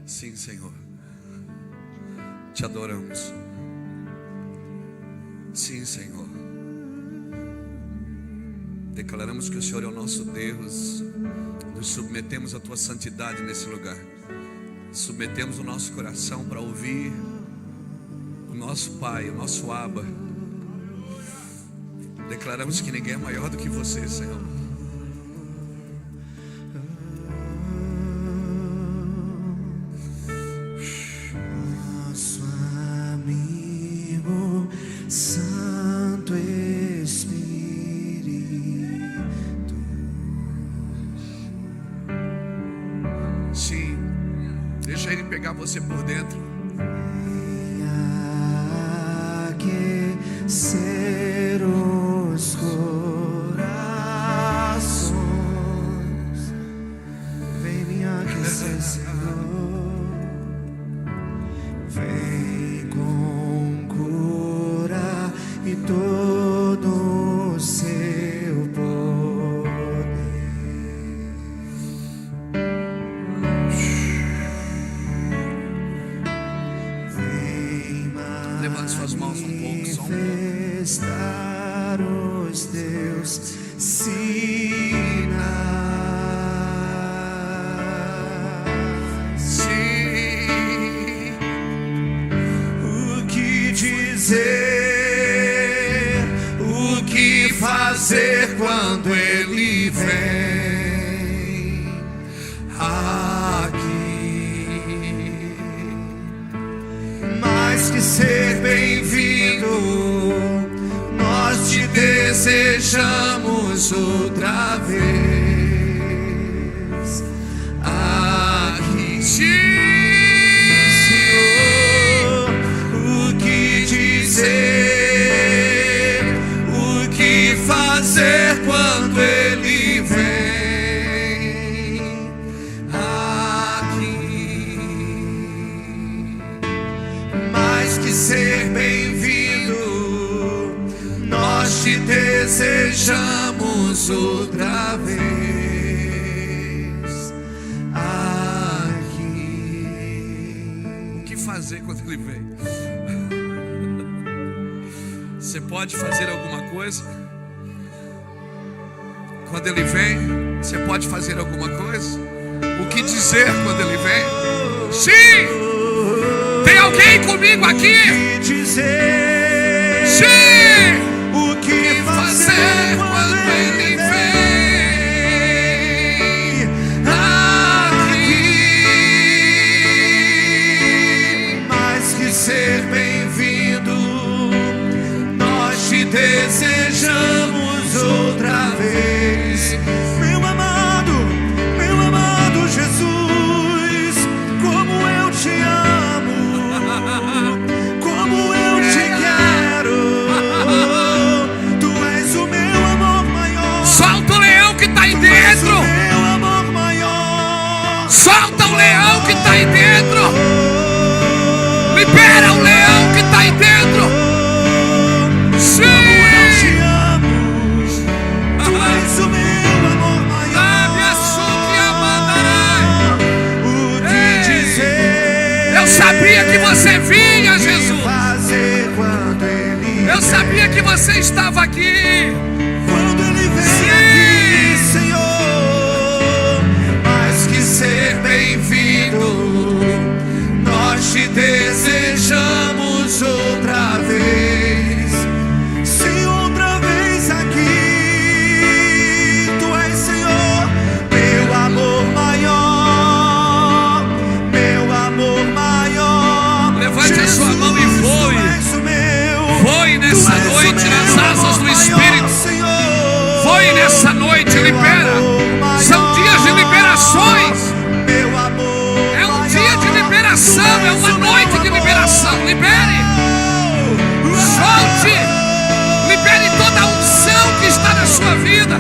Sim, Senhor, te adoramos. Sim, Senhor, declaramos que o Senhor é o nosso Deus. Nos submetemos à tua santidade nesse lugar. Submetemos o nosso coração para ouvir o nosso Pai, o nosso Abba. Declaramos que ninguém é maior do que você, Senhor. Nosso amigo Santo Espírito, sim, deixa Ele pegar você por dentro. aquecer os corações, vem me aquecer, Senhor, vem com cura e todo o seu poder. Vem Levante suas mãos um pouco, só um pouco. manifestar os teus sinais. Sim, O que dizer, o que fazer quando Ele vem aqui? Mais que ser bem-vindo, nós te desejamos outra vez aqui. Senhor, o que dizer, o que fazer quando Ele vem aqui? Mais que ser bem-vindo, nós te desejamos outra vez aqui. o que fazer quando Ele vem? Você pode fazer alguma coisa? Quando Ele vem, você pode fazer alguma coisa? O que dizer quando Ele vem? Sim! Tem alguém comigo aqui? O que dizer, Sim! o que fazer quando Ele vem aqui? Mais que ser bem-vindo, nós te desejamos outra vez. Meu amado Jesus, como eu te amo, como eu te quero. Tu és o meu amor maior. Solta o leão que está aí Tu és o dentro! meu amor maior. Solta o leão que está aí dentro! Libera o leão que está aí dentro! Sim! Te amo. Tu és o meu amor maior. O que dizer, Eu sabia que você vinha, Jesus! fazer quando Ele Eu sabia que você estava aqui! Quando Ele vem Sim. aqui, Senhor, mais que ser bem-vindo, nós te desejamos outra vez. Sim, outra vez aqui. Tu és, Senhor, meu amor maior, meu amor maior. Levante a sua mão e Jesus, voe. Tu és o meu. Voe nessa Tu és o noite meu nas asas do amor Espírito. maior, Senhor. Voe nessa noite, Meu libera! amor São maior. dias de liberações! Meu amor É um maior. dia de liberação, Tu é és uma o meu noite de amor. liberação. Libere! Solte! Libere toda a unção que está na sua vida.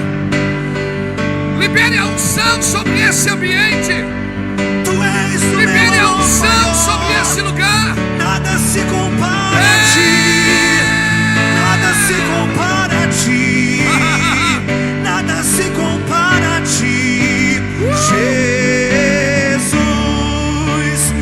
Libere a unção sobre esse ambiente. Tu és o Libere meu a amor unção maior. sobre esse lugar. Nada se compara a ti. Nada se compara a ti. Nada se compara a ti. Jesus,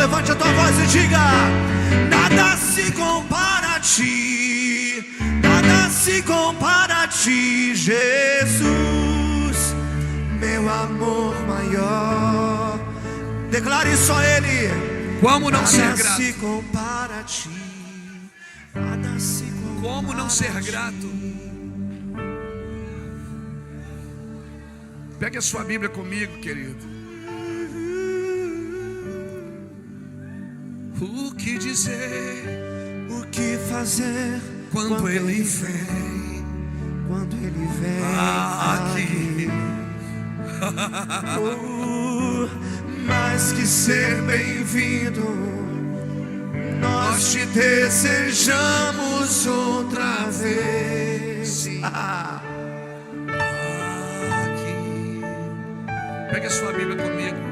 levante a tua voz e diga: nada se compara a ti, nada se compara a ti, Jesus, meu amor maior. Declare só Ele. Como não ser Nada grato? se compara a ti, nada se compara. Como não ser grato? Pegue a sua Bíblia comigo, querido. O que dizer? O que fazer Quando Ele vem? Quando Ele vem Aqui. Mais que ser bem-vindo, nós te desejamos outra vez. Aqui. Pegue a sua Bíblia comigo.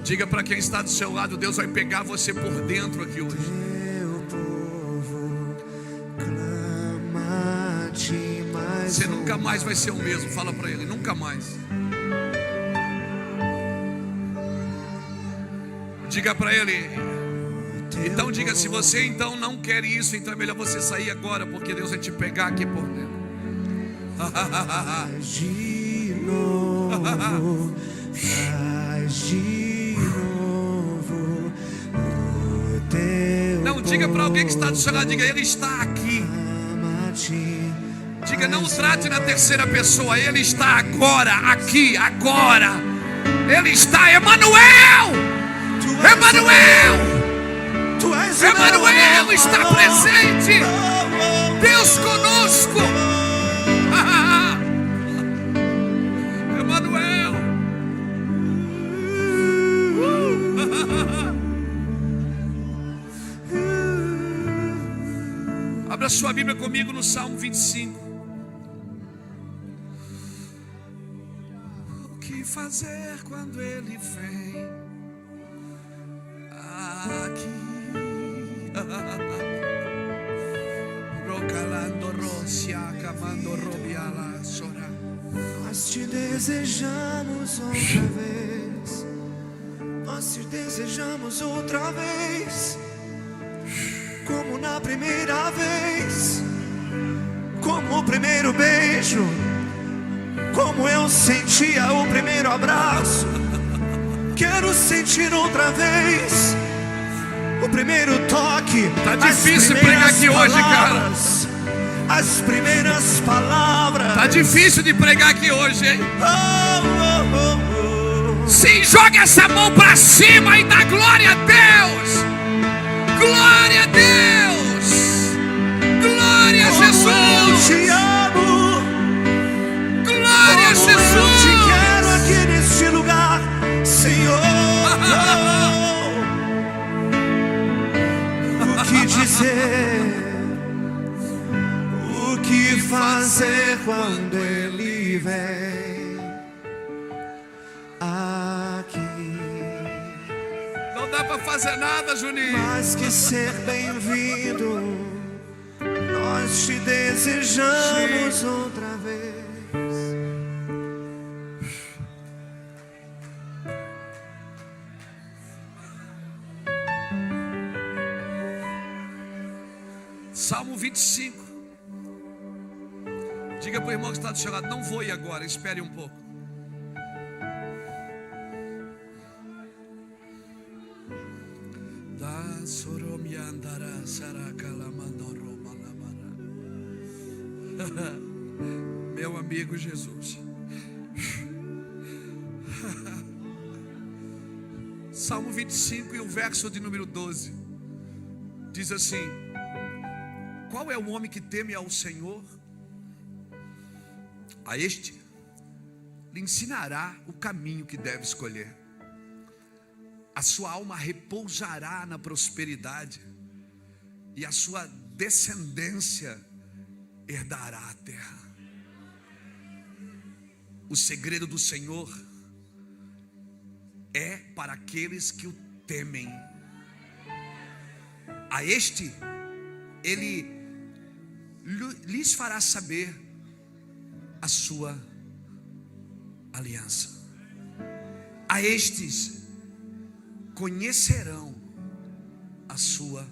Diga para quem está do seu lado: Deus vai pegar você por dentro aqui hoje. Teu povo clama a ti mais. Você nunca mais vai ser o mesmo. Fala para ele: nunca mais. Diga para ele. Então diga: se você então não quer isso, então é melhor você sair agora, porque Deus vai te pegar aqui por dentro. De novo, faz de novo o teu. Não, diga para alguém que está do seu lado: diga, Ele está aqui. Diga, não o trate na terceira pessoa. Ele está agora, aqui, agora. Ele está, Emanuel. Emanuel. Emanuel está presente. Deus conosco. Emanuel. Abra sua Bíblia comigo no Salmo 25. O que fazer quando Ele vem aqui? Rocalando rosia, camando robiala, sora. Nós te desejamos outra vez. Nós te desejamos outra vez. Como na primeira vez. Como o primeiro beijo. Como eu sentia o primeiro abraço. Quero sentir outra vez o primeiro toque. Tá difícil pregar aqui hoje, cara. As primeiras palavras. Tá difícil de pregar aqui hoje, hein? Oh. Sim, joga essa mão pra cima e dá glória a Deus. Glória a Deus. Glória a Jesus. Eu te amo. Glória a Jesus. Eu te quero aqui neste lugar, Senhor. O que dizer? O que fazer quando Ele vem aqui? Não dá pra fazer nada, Juninho. Mais que ser bem-vindo, nós te desejamos outra vez. Salmo 25. Diga para o irmão que está do seu lado: não vou ir agora, espere um pouco. Meu amigo Jesus. Salmo 25 e o verso de número 12 diz assim: qual é o homem que teme ao Senhor? A este lhe ensinará o caminho que deve escolher. A sua alma repousará na prosperidade, e a sua descendência herdará a terra. O segredo do Senhor é para aqueles que o temem. A este Ele lhes fará saber a sua aliança. a estes conhecerão a sua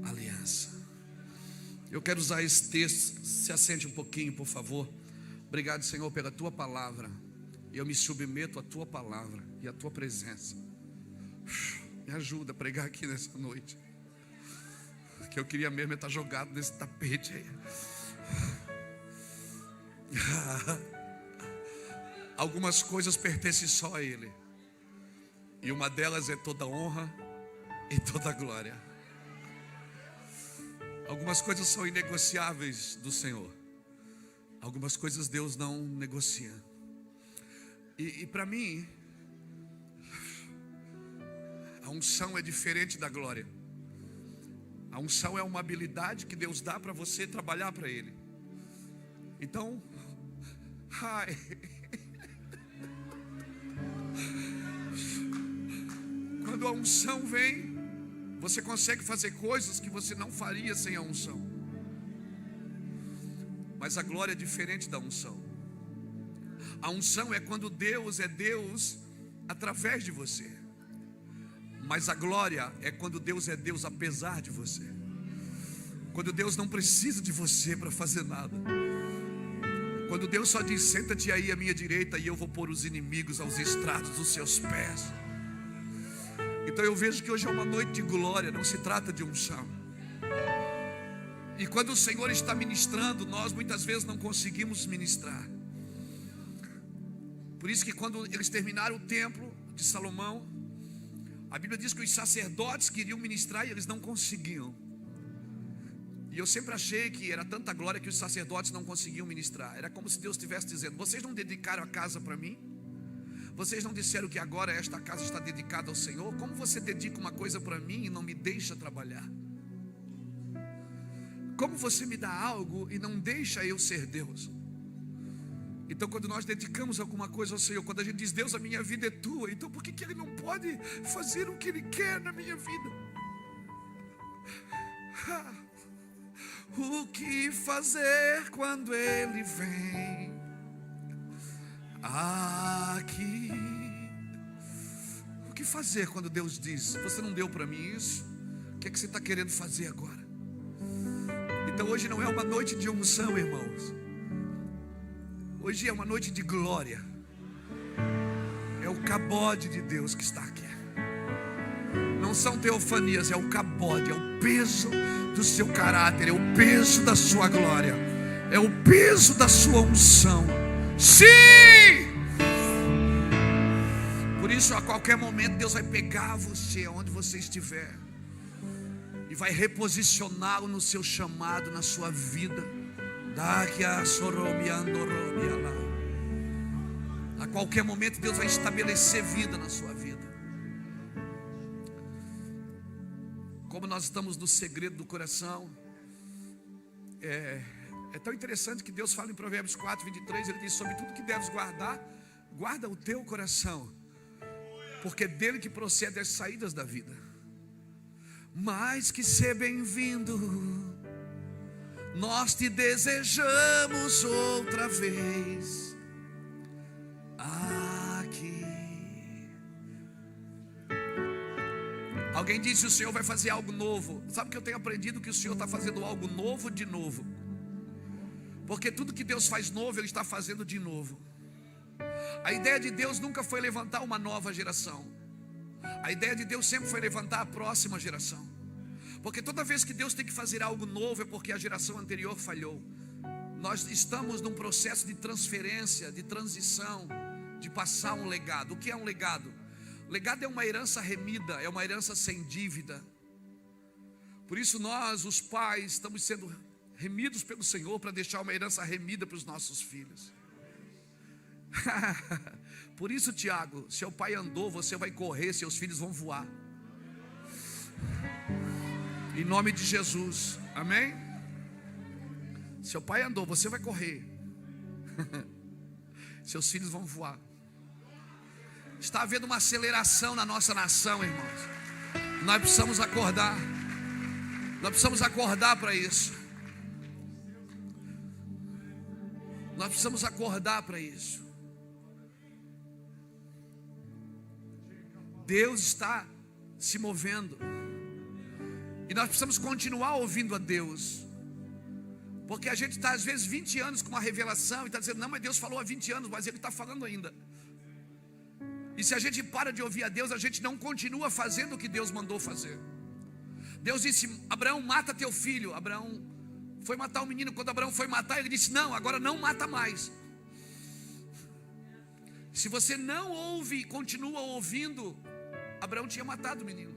aliança. Eu quero usar esse texto. Se assente um pouquinho, por favor. Obrigado, Senhor, pela tua palavra. Eu me submeto à tua palavra e à tua presença. Me ajuda a pregar aqui nessa noite, que eu queria mesmo estar jogado nesse tapete aí. Algumas coisas pertencem só a Ele, e uma delas é toda honra e toda glória. Algumas coisas são inegociáveis do Senhor. Algumas coisas Deus não negocia. E para mim, a unção é diferente da glória. A unção é uma habilidade que Deus dá para você trabalhar para Ele. Então, quando a unção vem, você consegue fazer coisas que você não faria sem a unção. Mas a glória é diferente da unção. A unção é quando Deus é Deus através de você. Mas a glória é quando Deus é Deus apesar de você. Quando Deus não precisa de você para fazer nada. Quando Deus só diz: senta-te aí à minha direita e eu vou pôr os inimigos aos estrados dos seus pés. Então eu vejo que hoje é uma noite de glória, não se trata de unção. E quando o Senhor está ministrando, nós muitas vezes não conseguimos ministrar. Por isso que quando eles terminaram o templo de Salomão, a Bíblia diz que os sacerdotes queriam ministrar e eles não conseguiam. E eu sempre achei que era tanta glória que os sacerdotes não conseguiam ministrar. Era como se Deus estivesse dizendo: vocês não dedicaram a casa para mim? Vocês não disseram que agora esta casa está dedicada ao Senhor? Como você dedica uma coisa para mim e não me deixa trabalhar? Como você me dá algo e não deixa eu ser Deus? Então quando nós dedicamos alguma coisa ao Senhor, quando a gente diz: Deus, a minha vida é tua, então por que Ele não pode fazer o que Ele quer na minha vida? O que fazer quando Ele vem aqui? O que fazer quando Deus diz: você não deu para mim isso? O que é que você está querendo fazer agora? Então hoje não é uma noite de unção, irmãos. Hoje é uma noite de glória. É o cabode de Deus que está aqui. Não são teofanias, é o cabode, é o peso do seu caráter, é o peso da sua glória, é o peso da sua unção. Sim! Por isso, a qualquer momento Deus vai pegar você onde você estiver e vai reposicioná-lo no seu chamado, na sua vida. A qualquer momento Deus vai estabelecer vida na sua vida. Como nós estamos no segredo do coração, é tão interessante que Deus fala em Provérbios 4:23. Ele diz: sobre tudo que deves guardar, guarda o teu coração, porque é dele que procede as saídas da vida. Mais que ser bem-vindo, nós te desejamos outra vez aqui. Alguém disse: o Senhor vai fazer algo novo. Sabe que eu tenho aprendido que o Senhor está fazendo algo novo de novo. Porque tudo que Deus faz novo, Ele está fazendo de novo. A ideia de Deus nunca foi levantar uma nova geração. A ideia de Deus sempre foi levantar a próxima geração. Porque toda vez que Deus tem que fazer algo novo, é porque a geração anterior falhou. Nós estamos num processo de transferência, de transição, de passar um legado. O que é um legado? Legado é uma herança remida, é uma herança sem dívida. Por isso nós, os pais, estamos sendo remidos pelo Senhor para deixar uma herança remida para os nossos filhos. Por isso, Tiago, seu pai andou, você vai correr, seus filhos vão voar. Em nome de Jesus, amém? Seu pai andou, você vai correr. Seus filhos vão voar. Está havendo uma aceleração na nossa nação, irmãos. Nós precisamos acordar. Nós precisamos acordar para isso. Nós precisamos acordar para isso. Deus está se movendo. E nós precisamos continuar ouvindo a Deus. Porque a gente está às vezes 20 anos com uma revelação e está dizendo, não, mas Deus falou há 20 anos, mas Ele está falando ainda. E se a gente para de ouvir a Deus, a gente não continua fazendo o que Deus mandou fazer. Deus disse, Abraão, mata teu filho. Abraão foi matar o menino. Quando Abraão foi matar, ele disse, não, agora não mata mais. Se você não ouve e continua ouvindo, Abraão tinha matado o menino.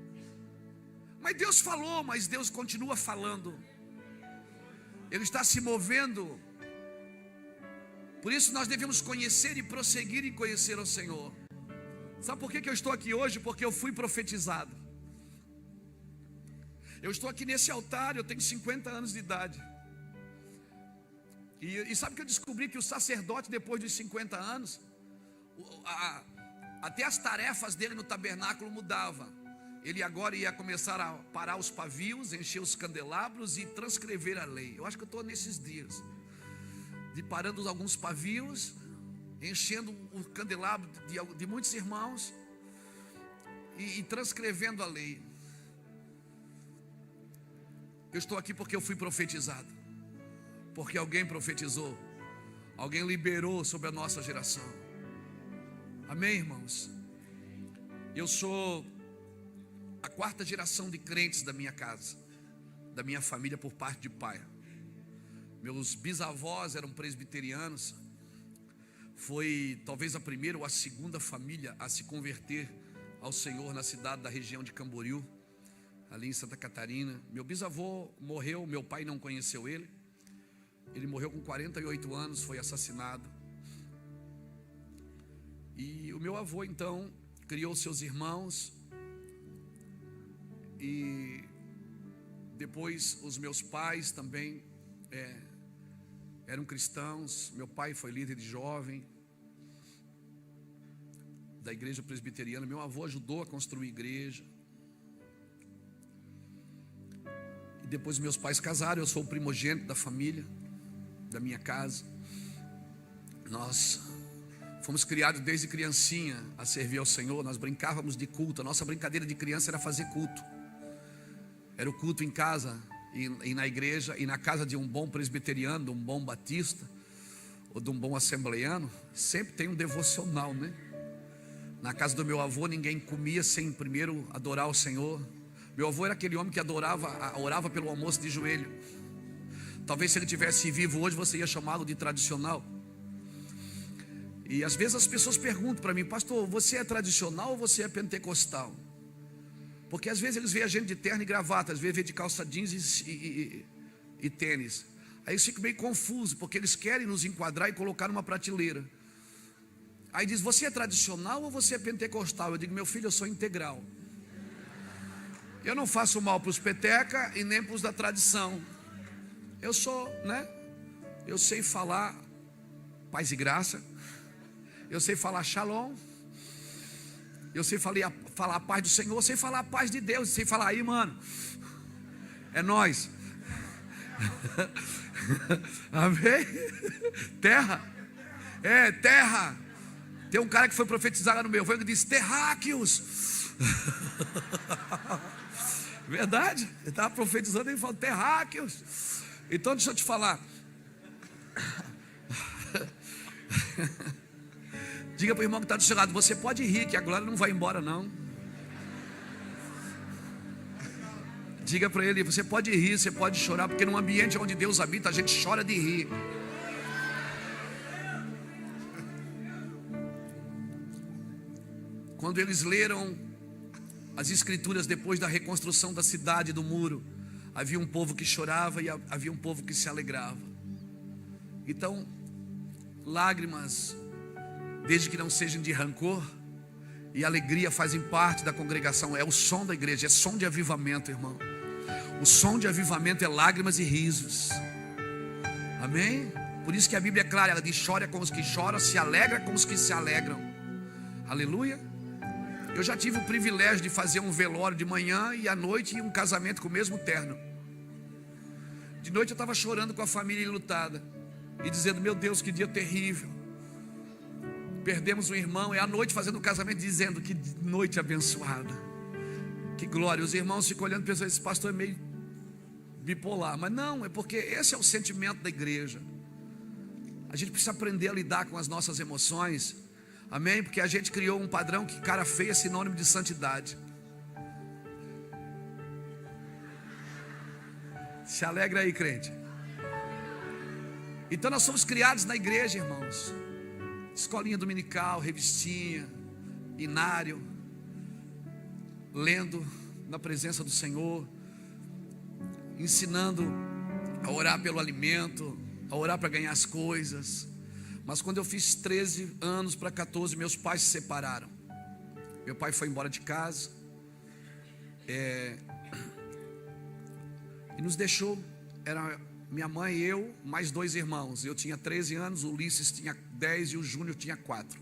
Mas Deus falou, mas Deus continua falando. Ele está se movendo. Por isso nós devemos conhecer e prosseguir em conhecer o Senhor. Sabe por que eu estou aqui hoje? Porque eu fui profetizado. Eu estou aqui nesse altar, eu tenho 50 anos de idade. E sabe que eu descobri que o sacerdote, depois dos 50 anos, até as tarefas dele no tabernáculo mudavam. Ele agora ia começar a parar os pavios, encher os candelabros e transcrever a lei. Eu acho que eu estou nesses dias de parando alguns pavios, enchendo o candelabro de muitos irmãos e transcrevendo a lei. Eu estou aqui porque eu fui profetizado, porque alguém profetizou, alguém liberou sobre a nossa geração. Amém, irmãos? Eu sou a 4ª geração de crentes da minha casa, da minha família por parte de pai. Meus bisavós eram presbiterianos. Foi talvez a primeira ou a segunda família a se converter ao Senhor na cidade da região de Camboriú, ali em Santa Catarina. Meu bisavô morreu, meu pai não conheceu ele. Ele morreu com 48 anos, foi assassinado. E o meu avô então criou seus irmãos. E depois os meus pais também eram cristãos. Meu pai foi líder de jovem da igreja presbiteriana. Meu avô ajudou a construir igreja. E depois meus pais casaram. Eu sou o primogênito da família, da minha casa. Nós fomos criados desde criancinha a servir ao Senhor. Nós brincávamos de culto. A nossa brincadeira de criança era fazer culto. Era o culto em casa e na igreja. E na casa de um bom presbiteriano, de um bom batista ou de um bom assembleiano, sempre tem um devocional, né? Na casa do meu avô ninguém comia sem primeiro adorar o Senhor. Meu avô era aquele homem que orava pelo almoço de joelho. Talvez se ele tivesse vivo hoje você ia chamá-lo de tradicional. E às vezes as pessoas perguntam para mim, pastor, você é tradicional ou você é pentecostal? Porque às vezes eles veem a gente de terno e gravata, às vezes veem de calça jeans e tênis. Aí eu fico meio confuso, porque eles querem nos enquadrar e colocar numa prateleira. Aí diz, você é tradicional ou você é pentecostal? Eu digo, meu filho, eu sou integral. Eu não faço mal para os peteca e nem para os da tradição. Eu sou, né? Eu sei falar paz e graça. Eu sei falar shalom. Eu sei falar a paz do Senhor. Eu sei falar a paz de Deus. Eu sei falar aí, mano, é nós. Amém? Terra. Terra. Tem um cara que foi profetizar lá no meu que disse, terráqueos. Verdade? Ele estava profetizando e ele falou, terráqueos. Então deixa eu te falar. Diga para o irmão que está do seu lado, você pode rir, que a glória não vai embora não. Diga para ele, você pode rir, você pode chorar, porque num ambiente onde Deus habita, a gente chora de rir. Quando eles leram as escrituras depois da reconstrução da cidade, do muro, havia um povo que chorava e havia um povo que se alegrava. Então, lágrimas, desde que não sejam de rancor, e alegria fazem parte da congregação. É o som da igreja, é som de avivamento, irmão. O som de avivamento é lágrimas e risos. Amém? Por isso que a Bíblia é clara, ela diz, chora com os que choram, se alegra com os que se alegram. Aleluia. Eu já tive o privilégio de fazer um velório de manhã e à noite um casamento com o mesmo terno. De noite eu estava chorando com a família enlutada e dizendo, meu Deus, que dia terrível. Perdemos um irmão, é a noite fazendo o casamento, dizendo que noite abençoada, que glória. Os irmãos ficam olhando e pensam, esse pastor é meio bipolar. Mas não, é porque esse é o sentimento da igreja. A gente precisa aprender a lidar com as nossas emoções, amém? Porque a gente criou um padrão que cara feio é sinônimo de santidade. Se alegra aí, crente. Então nós somos criados na igreja, irmãos. Escolinha dominical, revistinha, inário, lendo na presença do Senhor, ensinando a orar pelo alimento, a orar para ganhar as coisas. Mas quando eu fiz 13 anos para 14, meus pais se separaram. Meu pai foi embora de casa e nos deixou. Era minha mãe e eu, mais 2 irmãos. Eu tinha 13 anos, o Ulisses tinha 10 e o Júnior tinha 4.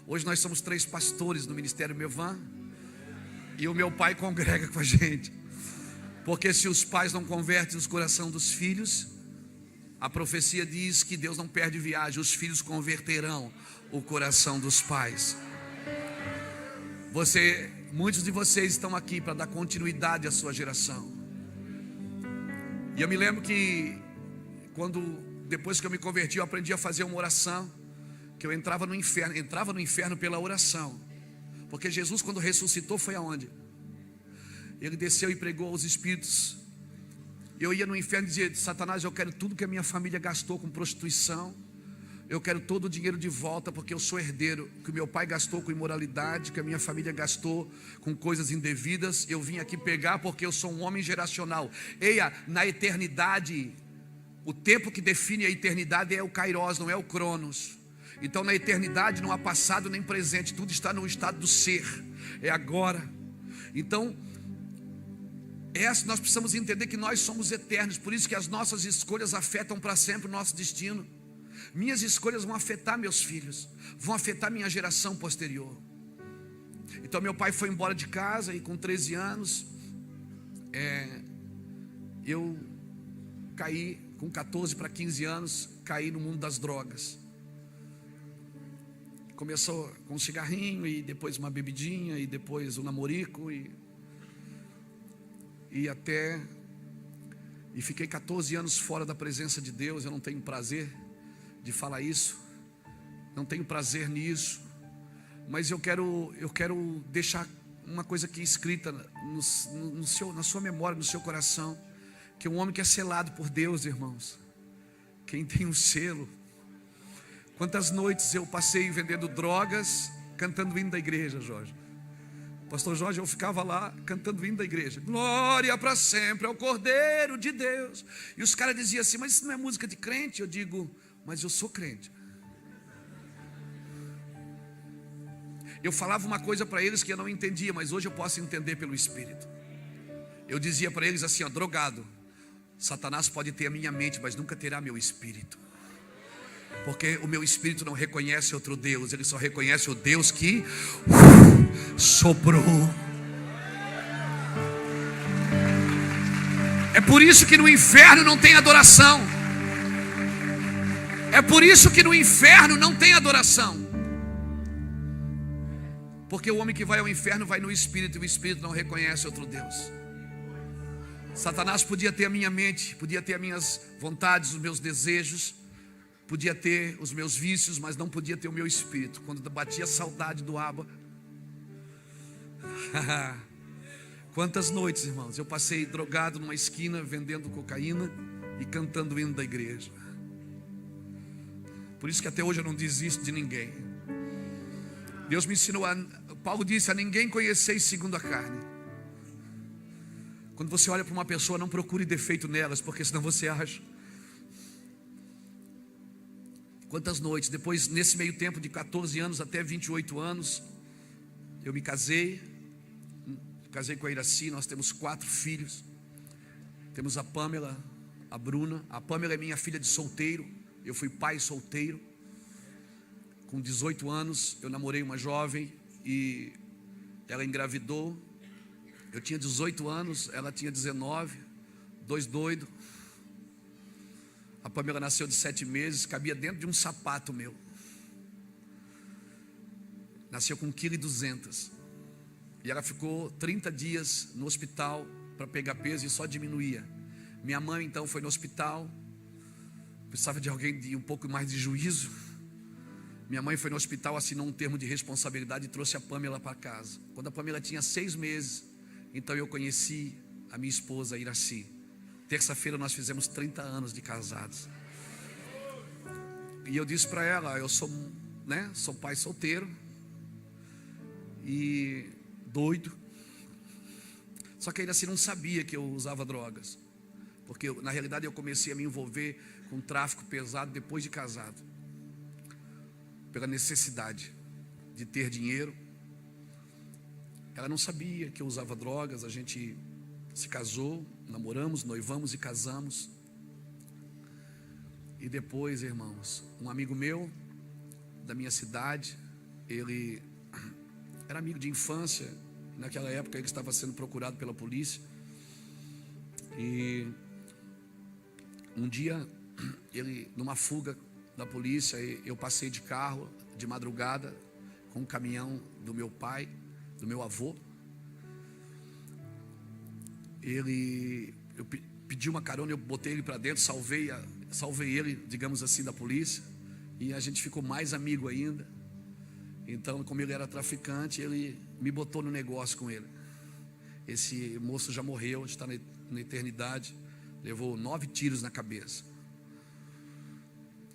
Hoje nós somos 3 pastores no Ministério Mevan. E o meu pai congrega com a gente. Porque se os pais não convertem os corações dos filhos, a profecia diz que Deus não perde viagem. Os filhos converterão o coração dos pais. Muitos de vocês estão aqui para dar continuidade à sua geração. E eu me lembro que depois que eu me converti, eu aprendi a fazer uma oração, que eu entrava no inferno pela oração. Porque Jesus, quando ressuscitou, foi aonde? Ele desceu e pregou aos espíritos. Eu ia no inferno e dizia, Satanás, eu quero tudo que a minha família gastou com prostituição. Eu quero todo o dinheiro de volta, porque eu sou herdeiro. Que o meu pai gastou com imoralidade, que a minha família gastou com coisas indevidas. Eu vim aqui pegar porque eu sou um homem geracional. Eia, na eternidade, o tempo que define a eternidade é o Kairos, não é o Cronos. Então na eternidade não há passado nem presente, tudo está no estado do ser, é agora. Então nós precisamos entender que nós somos eternos. Por isso que as nossas escolhas afetam para sempre o nosso destino. Minhas escolhas vão afetar meus filhos, vão afetar minha geração posterior. Então meu pai foi embora de casa e com 13 anos eu caí, com 14 para 15 anos, caí no mundo das drogas. Começou com um cigarrinho e depois uma bebidinha e depois um namorico e fiquei 14 anos fora da presença de Deus. Eu não tenho prazer de falar isso, não tenho prazer nisso, mas eu quero deixar uma coisa aqui escrita na sua memória, no seu coração, que um homem que é selado por Deus, irmãos, quem tem um selo. Quantas noites eu passei vendendo drogas, cantando o hino da igreja, Jorge. Pastor Jorge, eu ficava lá cantando o hino da igreja. Glória para sempre ao Cordeiro de Deus. E os caras diziam assim, mas isso não é música de crente? Eu digo, mas eu sou crente. Eu falava uma coisa para eles que eu não entendia, mas hoje eu posso entender pelo Espírito. Eu dizia para eles assim, drogado, Satanás pode ter a minha mente, mas nunca terá meu espírito. Porque o meu espírito não reconhece outro Deus, ele só reconhece o Deus que soprou. É por isso que no inferno não tem adoração. É por isso que no inferno não tem adoração. Porque o homem que vai ao inferno vai no espírito, e o espírito não reconhece outro Deus. Satanás podia ter a minha mente, podia ter as minhas vontades, os meus desejos, podia ter os meus vícios, mas não podia ter o meu espírito. Quando batia a saudade do Abba. Quantas noites, irmãos, eu passei drogado numa esquina, vendendo cocaína e cantando o hino da igreja. Por isso que até hoje eu não desisto de ninguém. Deus me ensinou Paulo disse, a ninguém conheceis segundo a carne. Quando você olha para uma pessoa, não procure defeito nelas, porque senão você acha. Quantas noites, depois nesse meio tempo de 14 anos até 28 anos, eu me casei com a Iraci, nós temos 4 filhos. Temos a Pamela, a Bruna. A Pamela é minha filha de solteiro, eu fui pai solteiro. Com 18 anos, eu namorei uma jovem e ela engravidou. Eu tinha 18 anos, ela tinha 19, 2 doidos. A Pamela nasceu de 7 meses, cabia dentro de um sapato meu. nasceu com 1,2 kg. E ela ficou 30 dias no hospital para pegar peso e só diminuía. Minha mãe então foi no hospital, precisava de alguém de um pouco mais de juízo. Minha mãe foi no hospital, assinou um termo de responsabilidade e trouxe a Pamela para casa. Quando a Pamela tinha 6 meses, então eu conheci a minha esposa Iraci. Terça-feira nós fizemos 30 anos de casados. E eu disse para ela, eu sou pai solteiro e doido. Só que a Iraci não sabia que eu usava drogas, porque na realidade eu comecei a me envolver com tráfico pesado depois de casado, pela necessidade de ter dinheiro. Ela não sabia que eu usava drogas. A gente se casou, namoramos, noivamos e casamos. E depois, irmãos, um amigo meu da minha cidade, ele era amigo de infância. Naquela época ele estava sendo procurado pela polícia. E um dia, ele, numa fuga da polícia, eu passei de carro de madrugada com um caminhão do meu pai, do meu avô. Eu pedi uma carona, eu botei ele para dentro, salvei ele, digamos assim, da polícia. E a gente ficou mais amigo ainda. Então, como ele era traficante, ele me botou no negócio com ele. Esse moço já morreu, está na eternidade. Levou 9 tiros na cabeça.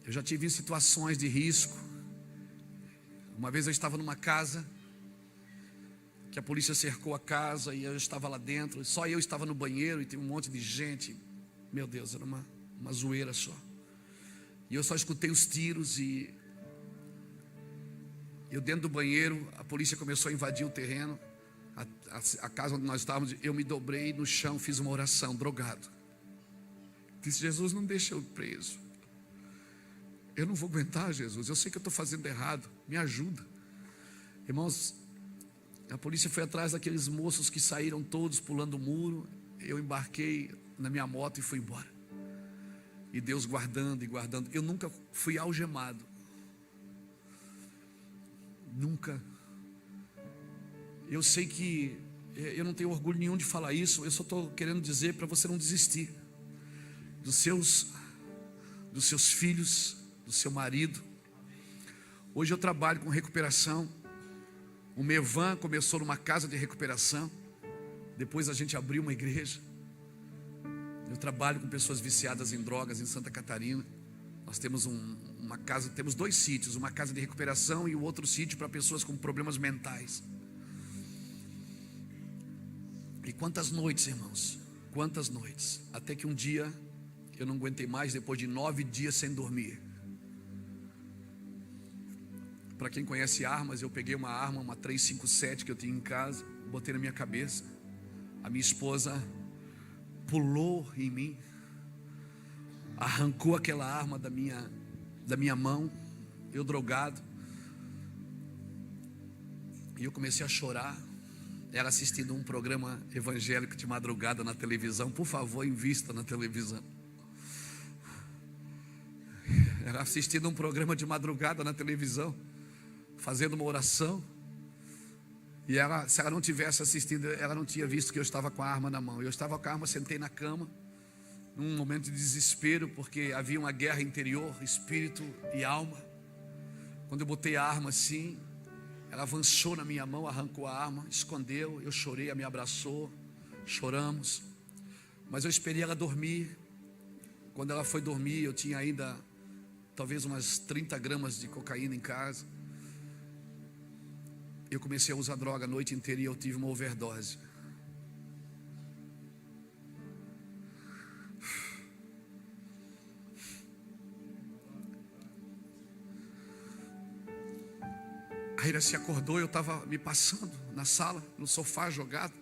Eu já tive em situações de risco. Uma vez eu estava numa casa que a polícia cercou a casa e eu estava lá dentro. Só eu estava no banheiro e tem um monte de gente. Meu Deus, era uma zoeira só. E eu só escutei os tiros e eu dentro do banheiro, a polícia começou a invadir o terreno, a casa onde nós estávamos. Eu me dobrei no chão, fiz uma oração, drogado. Disse: Jesus, não deixa eu preso. Eu não vou aguentar, Jesus. Eu sei que eu estou fazendo errado. Me ajuda. Irmãos, a polícia foi atrás daqueles moços que saíram todos pulando o muro. Eu embarquei na minha moto e fui embora. E Deus guardando e guardando. Eu nunca fui algemado. Nunca. Eu sei que eu não tenho orgulho nenhum de falar isso. Eu só estou querendo dizer para você não desistir dos seus filhos, do seu marido. Hoje eu trabalho com recuperação. O Mevan começou numa casa de recuperação. Depois a gente abriu uma igreja. Eu trabalho com pessoas viciadas em drogas em Santa Catarina. Nós temos uma casa, temos 2 sítios, uma casa de recuperação e o outro sítio para pessoas com problemas mentais. E quantas noites, irmãos, quantas noites, até que um dia eu não aguentei mais, depois de 9 dias sem dormir. Para quem conhece armas, eu peguei uma arma, uma 357 que eu tinha em casa, botei na minha cabeça. A minha esposa pulou em mim, arrancou aquela arma da minha mão, eu drogado. E eu comecei a chorar. Ela assistindo um programa evangélico de madrugada na televisão. Por favor, invista na televisão. Ela assistindo um programa de madrugada na televisão, fazendo uma oração. E ela, se ela não tivesse assistido, ela não tinha visto que eu estava com a arma na mão. Eu estava com a arma, sentei na cama, num momento de desespero, porque havia uma guerra interior, espírito e alma. Quando eu botei a arma assim, ela avançou na minha mão, arrancou a arma, escondeu. Eu chorei, ela me abraçou, choramos. Mas eu esperei ela dormir. Quando ela foi dormir, eu tinha ainda talvez umas 30 gramas de cocaína em casa. Eu comecei a usar droga a noite inteira e eu tive uma overdose. A Ira se acordou, eu estava me passando na sala, no sofá jogado.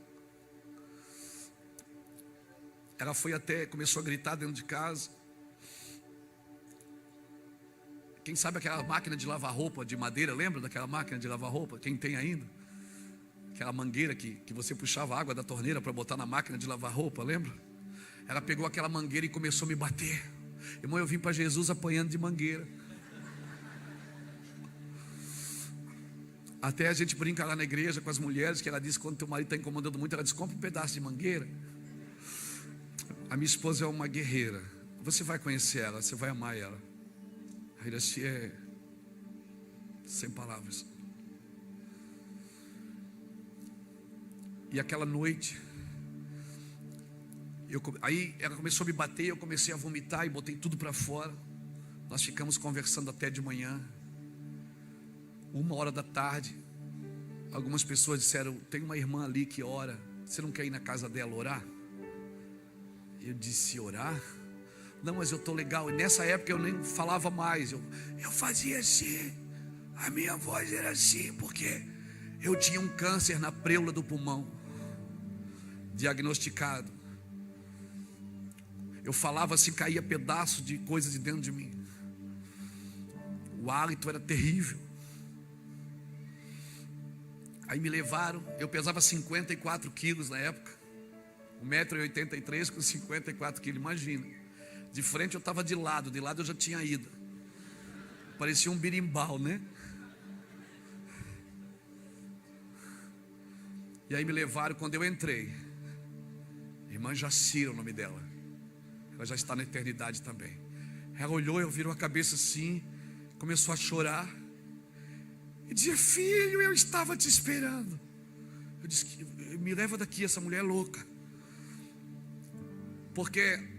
Ela foi começou a gritar dentro de casa. Quem sabe aquela máquina de lavar roupa de madeira, lembra daquela máquina de lavar roupa? Quem tem ainda? Aquela mangueira que você puxava água da torneira para botar na máquina de lavar roupa, lembra? Ela pegou aquela mangueira e começou a me bater. Irmão, eu vim para Jesus apanhando de mangueira. Até a gente brinca lá na igreja com as mulheres, que ela diz que quando teu marido está incomodando muito, ela diz: compra um pedaço de mangueira. A minha esposa é uma guerreira. Você vai conhecer ela, você vai amar ela. A Iraci é sem palavras. E aquela noite, aí ela começou a me bater, eu comecei a vomitar e botei tudo para fora. Nós ficamos conversando até de manhã, 1h da tarde. Algumas pessoas disseram: tem uma irmã ali que ora, você não quer ir na casa dela orar? Eu disse: orar? Não, mas eu estou legal. E nessa época eu nem falava mais, eu fazia assim, a minha voz era assim, porque eu tinha um câncer na preula do pulmão, diagnosticado. Eu falava assim, caía pedaço de coisa de dentro de mim. O hálito era terrível. Aí me levaram, eu pesava 54 quilos na época, 1,83 m com 54 quilos, imagina. De frente eu estava de lado eu já tinha ido. Parecia um birimbau, né? E aí me levaram, quando eu entrei, irmã Jacira, o nome dela, ela já está na eternidade também. Ela olhou, eu virou a cabeça assim, começou a chorar e dizia: filho, eu estava te esperando. Eu disse: me leva daqui, essa mulher é louca. Porque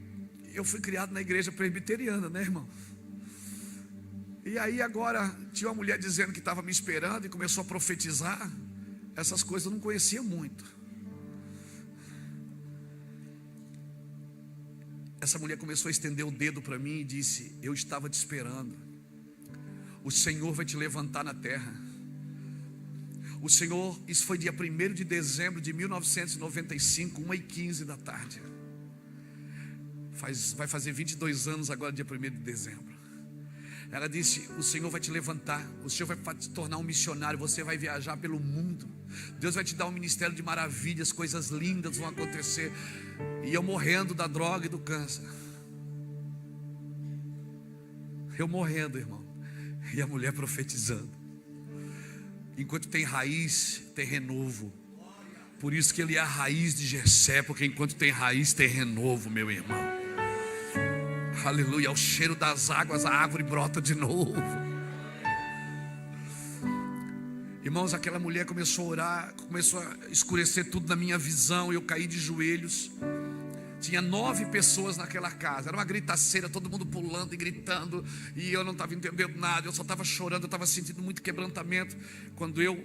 eu fui criado na igreja presbiteriana, né, irmão? E aí agora tinha uma mulher dizendo que estava me esperando e começou a profetizar. Essas coisas eu não conhecia muito. Essa mulher começou a estender o dedo para mim e disse: eu estava te esperando. O Senhor vai te levantar na terra. O Senhor, isso foi dia 1º de dezembro de 1995, 1h15 da tarde. Vai fazer 22 anos agora, dia 1º de dezembro. Ela disse: o Senhor vai te levantar, o Senhor vai te tornar um missionário, você vai viajar pelo mundo, Deus vai te dar um ministério de maravilhas, coisas lindas vão acontecer. E eu morrendo da droga e do câncer, eu morrendo, irmão, e a mulher profetizando. Enquanto tem raiz, tem renovo. Por isso que ele é a raiz de Jessé, porque enquanto tem raiz, tem renovo, meu irmão. Aleluia, ao cheiro das águas a árvore brota de novo. Irmãos, aquela mulher começou a orar, começou a escurecer tudo na minha visão, eu caí de joelhos. Tinha 9 pessoas naquela casa, era uma gritaceira, todo mundo pulando e gritando, e eu não estava entendendo nada, eu só estava chorando, eu estava sentindo muito quebrantamento. Quando eu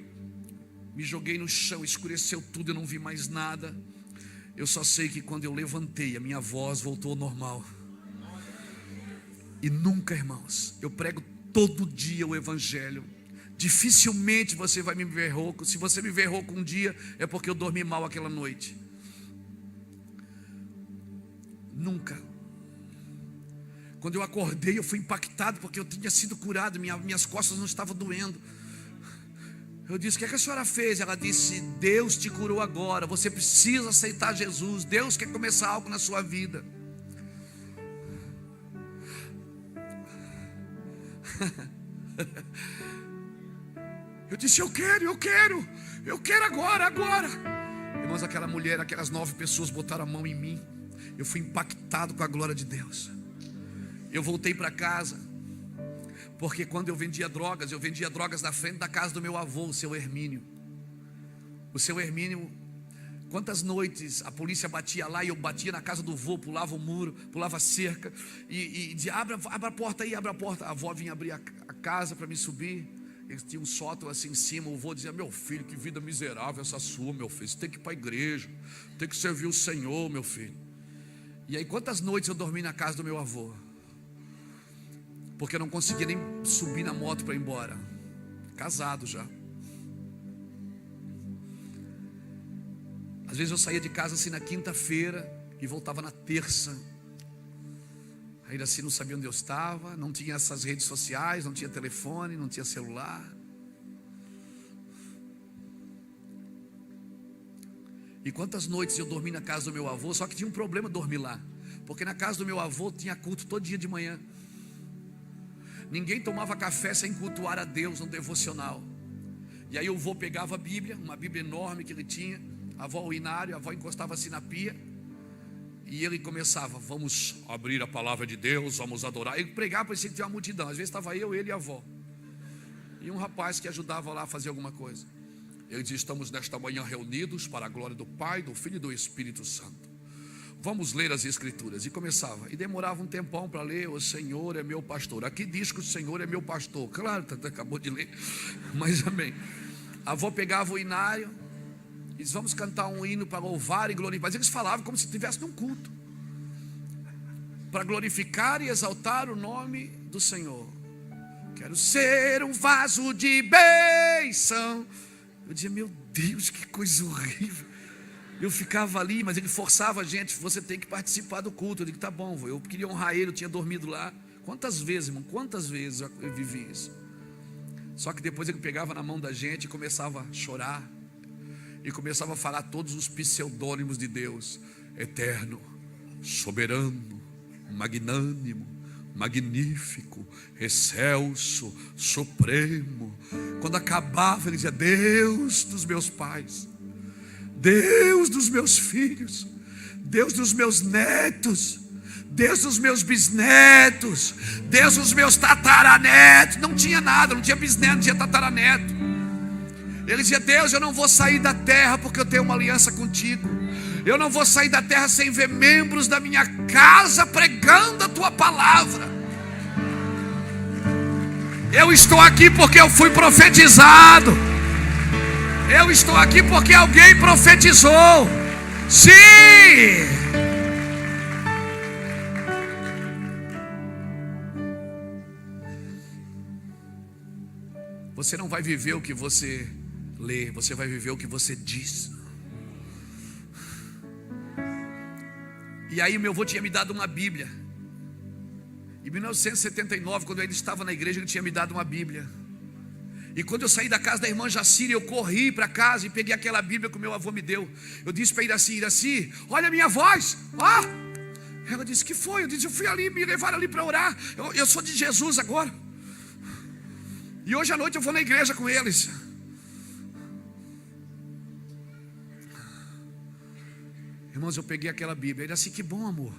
me joguei no chão, escureceu tudo, eu não vi mais nada. Eu só sei que quando eu levantei, a minha voz voltou ao normal. E nunca, irmãos, eu prego todo dia o evangelho. Dificilmente você vai me ver rouco. Se você me ver rouco um dia, é porque eu dormi mal aquela noite. Nunca. Quando eu acordei, eu fui impactado, porque eu tinha sido curado, minhas costas não estavam doendo. Eu disse: o que é que a senhora fez? Ela disse: Deus te curou agora, você precisa aceitar Jesus, Deus quer começar algo na sua vida. Eu disse: eu quero agora. Irmãos, aquela mulher, aquelas 9 pessoas botaram a mão em mim. Eu fui impactado com a glória de Deus. Eu voltei para casa, porque quando eu vendia drogas na frente da casa do meu avô, o seu Hermínio. O seu Hermínio, quantas noites a polícia batia lá e eu batia na casa do vô, pulava o muro, pulava a cerca e dizia: abra a porta aí, abre a porta. A avó vinha abrir a casa para me subir. Eles tinham um sótão assim em cima. O vô dizia: meu filho, que vida miserável essa sua, meu filho. Você tem que ir para a igreja, tem que servir o Senhor, meu filho. E aí quantas noites eu dormi na casa do meu avô, porque eu não conseguia nem subir na moto para ir embora. Casado já. Às vezes eu saía de casa assim na quinta-feira e voltava na terça. Ainda assim não sabia onde eu estava, não tinha essas redes sociais, não tinha telefone, não tinha celular. E quantas noites eu dormi na casa do meu avô, só que tinha um problema dormir lá, porque na casa do meu avô tinha culto todo dia de manhã. Ninguém tomava café sem cultuar a Deus no devocional. E aí o vô pegava a Bíblia, uma Bíblia enorme que ele tinha, a avó o inário, a avó encostava assim na pia, e ele começava: vamos abrir a palavra de Deus, vamos adorar. Ele pregava, parecia que tinha uma multidão. Às vezes estava eu, ele e a avó, e um rapaz que ajudava lá a fazer alguma coisa. Ele dizia: estamos nesta manhã reunidos para a glória do Pai, do Filho e do Espírito Santo. Vamos ler as Escrituras. E começava, e demorava um tempão para ler: o Senhor é meu pastor. Aqui diz que o Senhor é meu pastor. Claro, acabou de ler, mas amém. A avó pegava o inário e disse: vamos cantar um hino para louvar e glorificar. Mas eles falavam como se estivesse num culto, para glorificar e exaltar o nome do Senhor. Quero ser um vaso de bênção. Eu dizia: meu Deus, que coisa horrível. Eu ficava ali, mas ele forçava a gente: você tem que participar do culto. Eu digo: tá bom, eu queria honrar ele, eu tinha dormido lá. Quantas vezes, irmão, quantas vezes eu vivi isso. Só que depois ele pegava na mão da gente e começava a chorar, e começava a falar todos os pseudônimos de Deus: eterno, soberano, magnânimo, magnífico, excelso, supremo. Quando acabava, ele dizia: Deus dos meus pais, Deus dos meus filhos, Deus dos meus netos, Deus dos meus bisnetos, Deus dos meus tataranetos. Não tinha nada, não tinha bisneto, não tinha tataraneto. Ele dizia: Deus, eu não vou sair da terra porque eu tenho uma aliança contigo. Eu não vou sair da terra sem ver membros da minha casa pregando a tua palavra. Eu estou aqui porque eu fui profetizado. Eu estou aqui porque alguém profetizou. Sim! Você não vai viver o que você lê, você vai viver o que você diz. E aí meu avô tinha me dado uma Bíblia. Em 1979, quando eu ainda estava na igreja, ele tinha me dado uma Bíblia. E quando eu saí da casa da irmã Jacira, eu corri para casa e peguei aquela Bíblia que o meu avô me deu. Eu disse para Iraci: Iraci, olha a minha voz. Ela disse: que foi? Eu disse: eu fui ali, me levaram ali para orar. Eu sou de Jesus agora. E hoje à noite eu vou na igreja com eles. Irmãos, eu peguei aquela Bíblia. Ele disse: que bom, amor.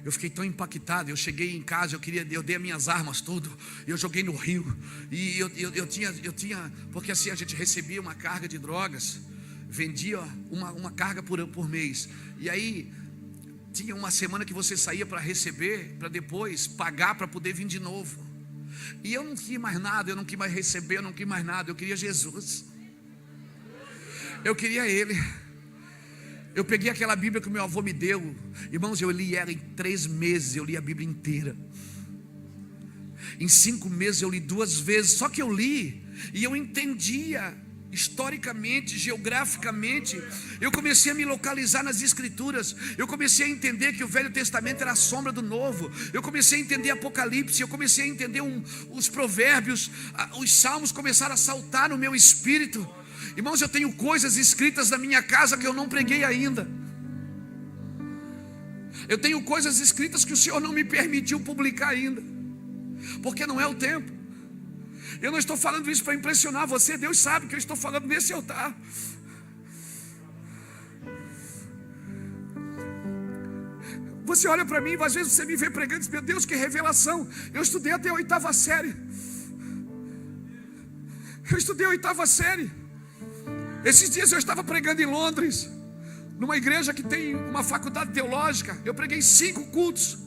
Eu fiquei tão impactado. Eu cheguei em casa, eu dei as minhas armas tudo, eu joguei no rio. E eu tinha, porque assim a gente recebia uma carga de drogas, vendia uma carga por mês. E aí tinha uma semana que você saía para receber, para depois pagar para poder vir de novo. E eu não queria mais nada, eu não queria mais receber, eu não queria mais nada. Eu queria Jesus. Eu queria Ele. Eu peguei aquela Bíblia que o meu avô me deu. Irmãos, eu li ela em 3 meses. Eu li a Bíblia inteira. Em 5 meses eu li 2 vezes. Só que eu li e eu entendia historicamente, geograficamente. Eu comecei a me localizar nas Escrituras. Eu comecei a entender que o Velho Testamento era a sombra do Novo. Eu comecei a entender Apocalipse. Eu comecei a entender os provérbios. Os salmos começaram a saltar no meu espírito. Irmãos, eu tenho coisas escritas na minha casa que eu não preguei ainda. Eu tenho coisas escritas que o Senhor não me permitiu publicar ainda, porque não é o tempo. Eu não estou falando isso para impressionar você. Deus sabe que eu estou falando nesse altar. Você olha para mim, às vezes você me vê pregando e diz: meu Deus, que revelação. Eu estudei até a 8ª série. Esses dias eu estava pregando em Londres, numa igreja que tem uma faculdade teológica. Eu preguei 5 cultos.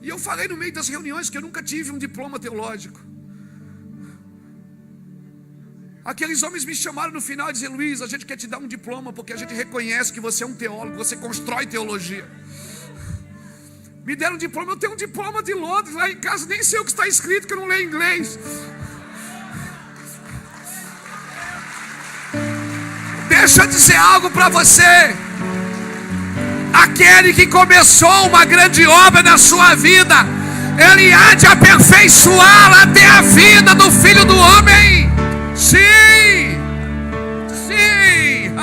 E eu falei no meio das reuniões que eu nunca tive um diploma teológico. Aqueles homens me chamaram no final e disseram: Luiz, a gente quer te dar um diploma, porque a gente reconhece que você é um teólogo, você constrói teologia. Me deram um diploma. Eu tenho um diploma de Londres lá em casa, nem sei o que está escrito, que eu não leio inglês. Deixa eu dizer algo para você. Aquele que começou uma grande obra na sua vida, Ele há de aperfeiçoá-la até a vida do Filho do Homem. Sim, sim.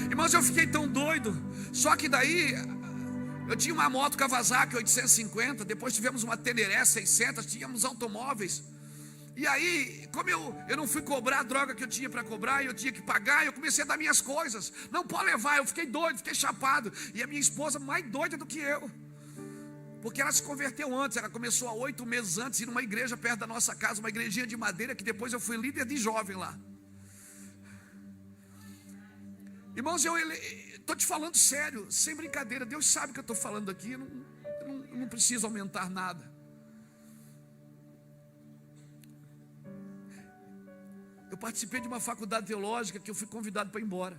Irmãos, eu fiquei tão doido. Só que daí eu tinha uma moto Kawasaki 850, depois tivemos uma Teneré 600, tínhamos automóveis. E aí, como eu não fui cobrar a droga que eu tinha para cobrar, e eu tinha que pagar, eu comecei a dar minhas coisas. Não pode levar, eu fiquei doido, fiquei chapado. E a minha esposa mais doida do que eu, porque ela se converteu antes. Ela começou há 8 meses antes, ir numa igreja perto da nossa casa, uma igrejinha de madeira, que depois eu fui líder de jovem lá. Irmãos, eu estou te falando sério, sem brincadeira. Deus sabe que eu estou falando aqui, eu não preciso aumentar nada. Eu participei de uma faculdade teológica que eu fui convidado para ir embora,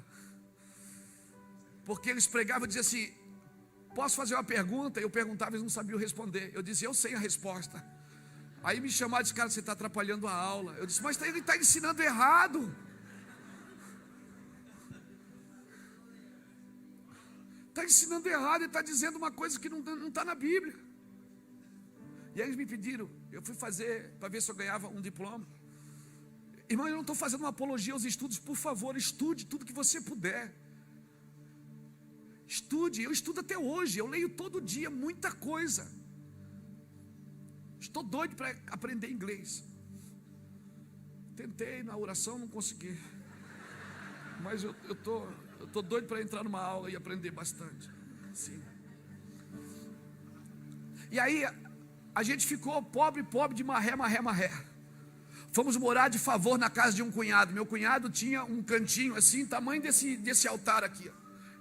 porque eles pregavam e diziam assim: posso fazer uma pergunta? Eu perguntava, eles não sabiam responder. Eu dizia: eu sei a resposta. Aí me chamaram e disse: cara, você está atrapalhando a aula. Eu disse: mas ele está ensinando errado. Está ensinando errado, ele está dizendo uma coisa que não está na Bíblia. E aí eles me pediram, eu fui fazer para ver se eu ganhava um diploma. Irmão, eu não estou fazendo uma apologia aos estudos. Por favor, estude tudo que você puder. Estude, eu estudo até hoje. Eu leio todo dia muita coisa. Estou doido para aprender inglês. Tentei na oração, não consegui. Mas eu estou doido para entrar numa aula e aprender bastante. Sim. E aí a gente ficou pobre de marré. Fomos morar de favor na casa de um cunhado. Meu cunhado tinha um cantinho assim, tamanho desse altar aqui.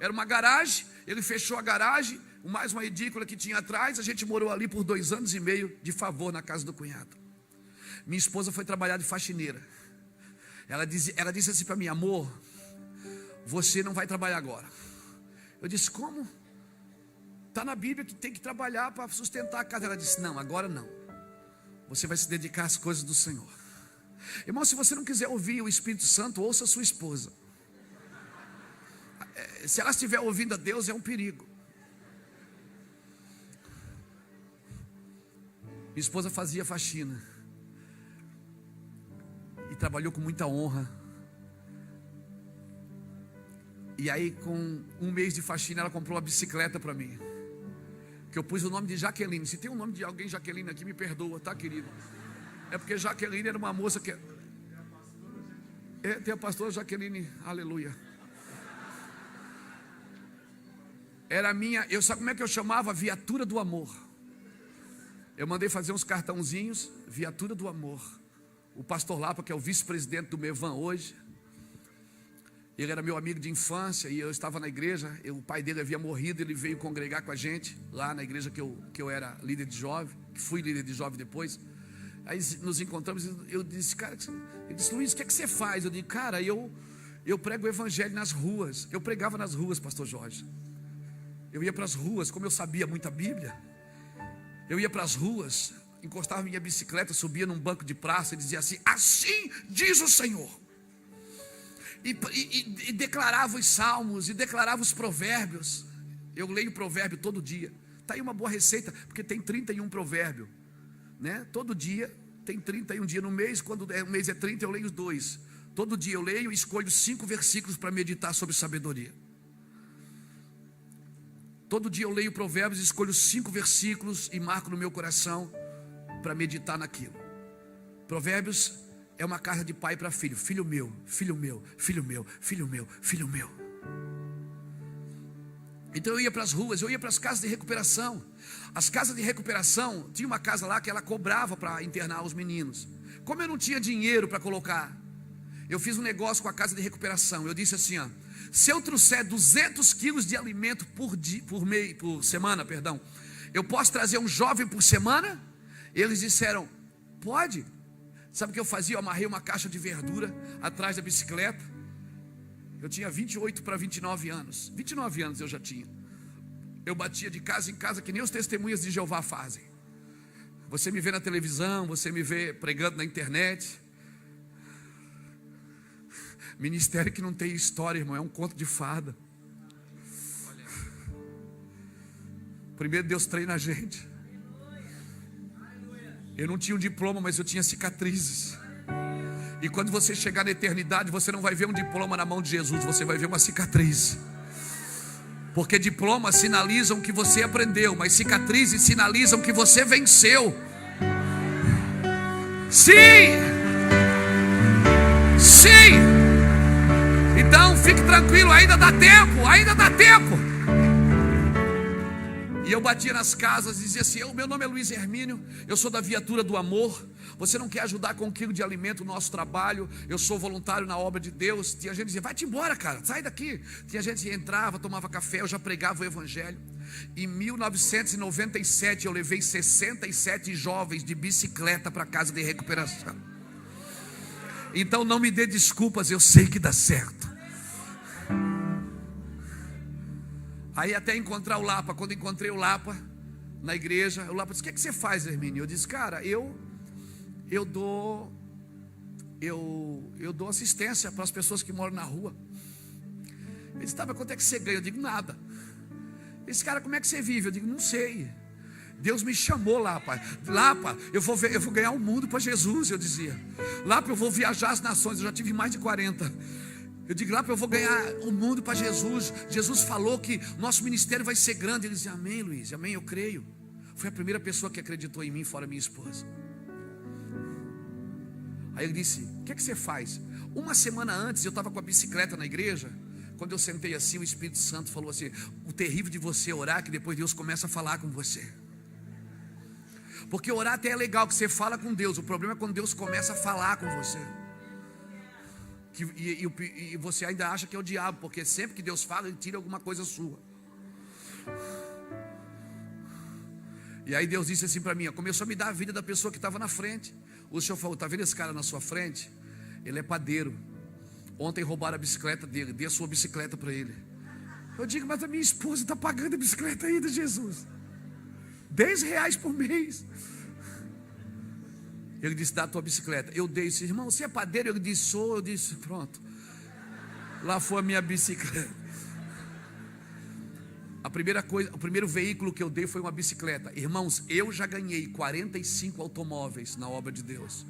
Era uma garagem, ele fechou a garagem, mais uma edícula que tinha atrás. A gente morou ali por 2 anos e meio de favor na casa do cunhado. Minha esposa foi trabalhar de faxineira. Ela disse assim para mim: amor, você não vai trabalhar agora. Eu disse: como? Está na Bíblia que tem que trabalhar para sustentar a casa. Ela disse: não, agora não. Você vai se dedicar às coisas do Senhor. Irmão, se você não quiser ouvir o Espírito Santo, ouça a sua esposa. Se ela estiver ouvindo a Deus, é um perigo. Minha esposa fazia faxina e trabalhou com muita honra. E aí, com 1 mês de faxina, ela comprou uma bicicleta para mim, que eu pus o nome de Jaqueline. Se tem um nome de alguém Jaqueline aqui, me perdoa, tá, querido? É porque Jaqueline era uma moça que... tem a pastora Jaqueline, aleluia. Era a minha... sabe como é que eu chamava? Viatura do amor. Eu mandei fazer uns cartãozinhos, Viatura do Amor. O pastor Lapa, que é o vice-presidente do Mevan hoje, ele era meu amigo de infância e eu estava na igreja. O pai dele havia morrido, ele veio congregar com a gente lá na igreja que eu era líder de jovem, que fui líder de jovem depois. Aí nos encontramos e eu disse: cara, ele disse: Luiz, o que é que você faz? Eu disse: cara, eu prego o evangelho nas ruas. Eu pregava nas ruas, pastor Jorge. Eu ia para as ruas, como eu sabia muita Bíblia, eu ia para as ruas, encostava minha bicicleta, subia num banco de praça e dizia assim: assim diz o Senhor. E declarava os salmos, e declarava os provérbios. Eu leio provérbio todo dia. Está aí uma boa receita, porque tem 31 provérbios, né? Todo dia tem 31 dias no mês. Quando o mês é 30, eu leio os 2. Todo dia eu leio e escolho 5 versículos para meditar sobre sabedoria. Todo dia eu leio provérbios, escolho 5 versículos e marco no meu coração para meditar naquilo. Provérbios é uma carta de pai para filho. Filho meu, filho meu, filho meu, filho meu, filho meu. Então eu ia para as ruas, eu ia para as casas de recuperação. As casas de recuperação, tinha uma casa lá que ela cobrava para internar os meninos. Como eu não tinha dinheiro para colocar, eu fiz um negócio com a casa de recuperação. Eu disse assim: se eu trouxer 200 quilos de alimento por semana, eu posso trazer um jovem por semana? Eles disseram: pode. Sabe o que eu fazia? Eu amarrei uma caixa de verdura atrás da bicicleta. Eu tinha 28 para 29 anos. 29 anos eu já tinha. Eu batia de casa em casa, que nem os testemunhas de Jeová fazem. Você me vê na televisão, você me vê pregando na internet. Ministério que não tem história, irmão, é um conto de fada. Primeiro Deus treina a gente. Eu não tinha um diploma, mas eu tinha cicatrizes. E quando você chegar na eternidade, você não vai ver um diploma na mão de Jesus, você vai ver uma cicatriz. Porque diplomas sinalizam que você aprendeu, mas cicatrizes sinalizam que você venceu. Sim! Sim! Então fique tranquilo, ainda dá tempo, ainda dá tempo. E eu batia nas casas e dizia assim: meu nome é Luiz Hermínio, eu sou da Viatura do Amor. Você não quer ajudar com um quilo de alimento o nosso trabalho? Eu sou voluntário na obra de Deus. Tinha gente que dizia: vai-te embora, cara, sai daqui. Tinha gente que entrava, tomava café, eu já pregava o evangelho. Em 1997 eu levei 67 jovens de bicicleta para a casa de recuperação. Então não me dê desculpas, eu sei que dá certo. Aí até encontrar o Lapa. Quando encontrei o Lapa na igreja, o Lapa disse: o que é que você faz, Hermínio? Eu disse: cara, eu dou assistência para as pessoas que moram na rua. Ele disse: tá, mas quanto é que você ganha? Eu digo: nada. Ele disse: cara, como é que você vive? Eu digo: não sei. Deus me chamou, Lapa. Lapa, eu vou ganhar o mundo para Jesus, eu dizia. Lapa, eu vou viajar as nações. Eu já tive mais de 40. Eu digo: Lapa, eu vou ganhar o mundo para Jesus. Jesus falou que nosso ministério vai ser grande. Ele dizia: amém, Luiz, amém, eu creio. Foi a primeira pessoa que acreditou em mim, fora minha esposa. Aí ele disse: o que é que você faz? Uma semana antes eu estava com a bicicleta na igreja. Quando eu sentei assim, o Espírito Santo falou assim: o terrível de você orar, que depois Deus começa a falar com você. Porque orar até é legal, que você fala com Deus. O problema é quando Deus começa a falar com você. E você ainda acha que é o diabo, porque sempre que Deus fala, Ele tira alguma coisa sua. E aí Deus disse assim para mim, começou a me dar a vida da pessoa que estava na frente. O Senhor falou: está vendo esse cara na sua frente? Ele é padeiro. Ontem roubaram a bicicleta dele, dê a sua bicicleta para ele. Eu digo: mas a minha esposa está pagando a bicicleta ainda, Jesus. R$10 por mês. Ele disse: dá a tua bicicleta. Eu dei, disse: irmão, você é padeiro? Ele disse: sou. Eu disse: pronto, lá foi a minha bicicleta. A primeira coisa, o primeiro veículo que eu dei foi uma bicicleta. Irmãos, eu já ganhei 45 automóveis na obra de Deus.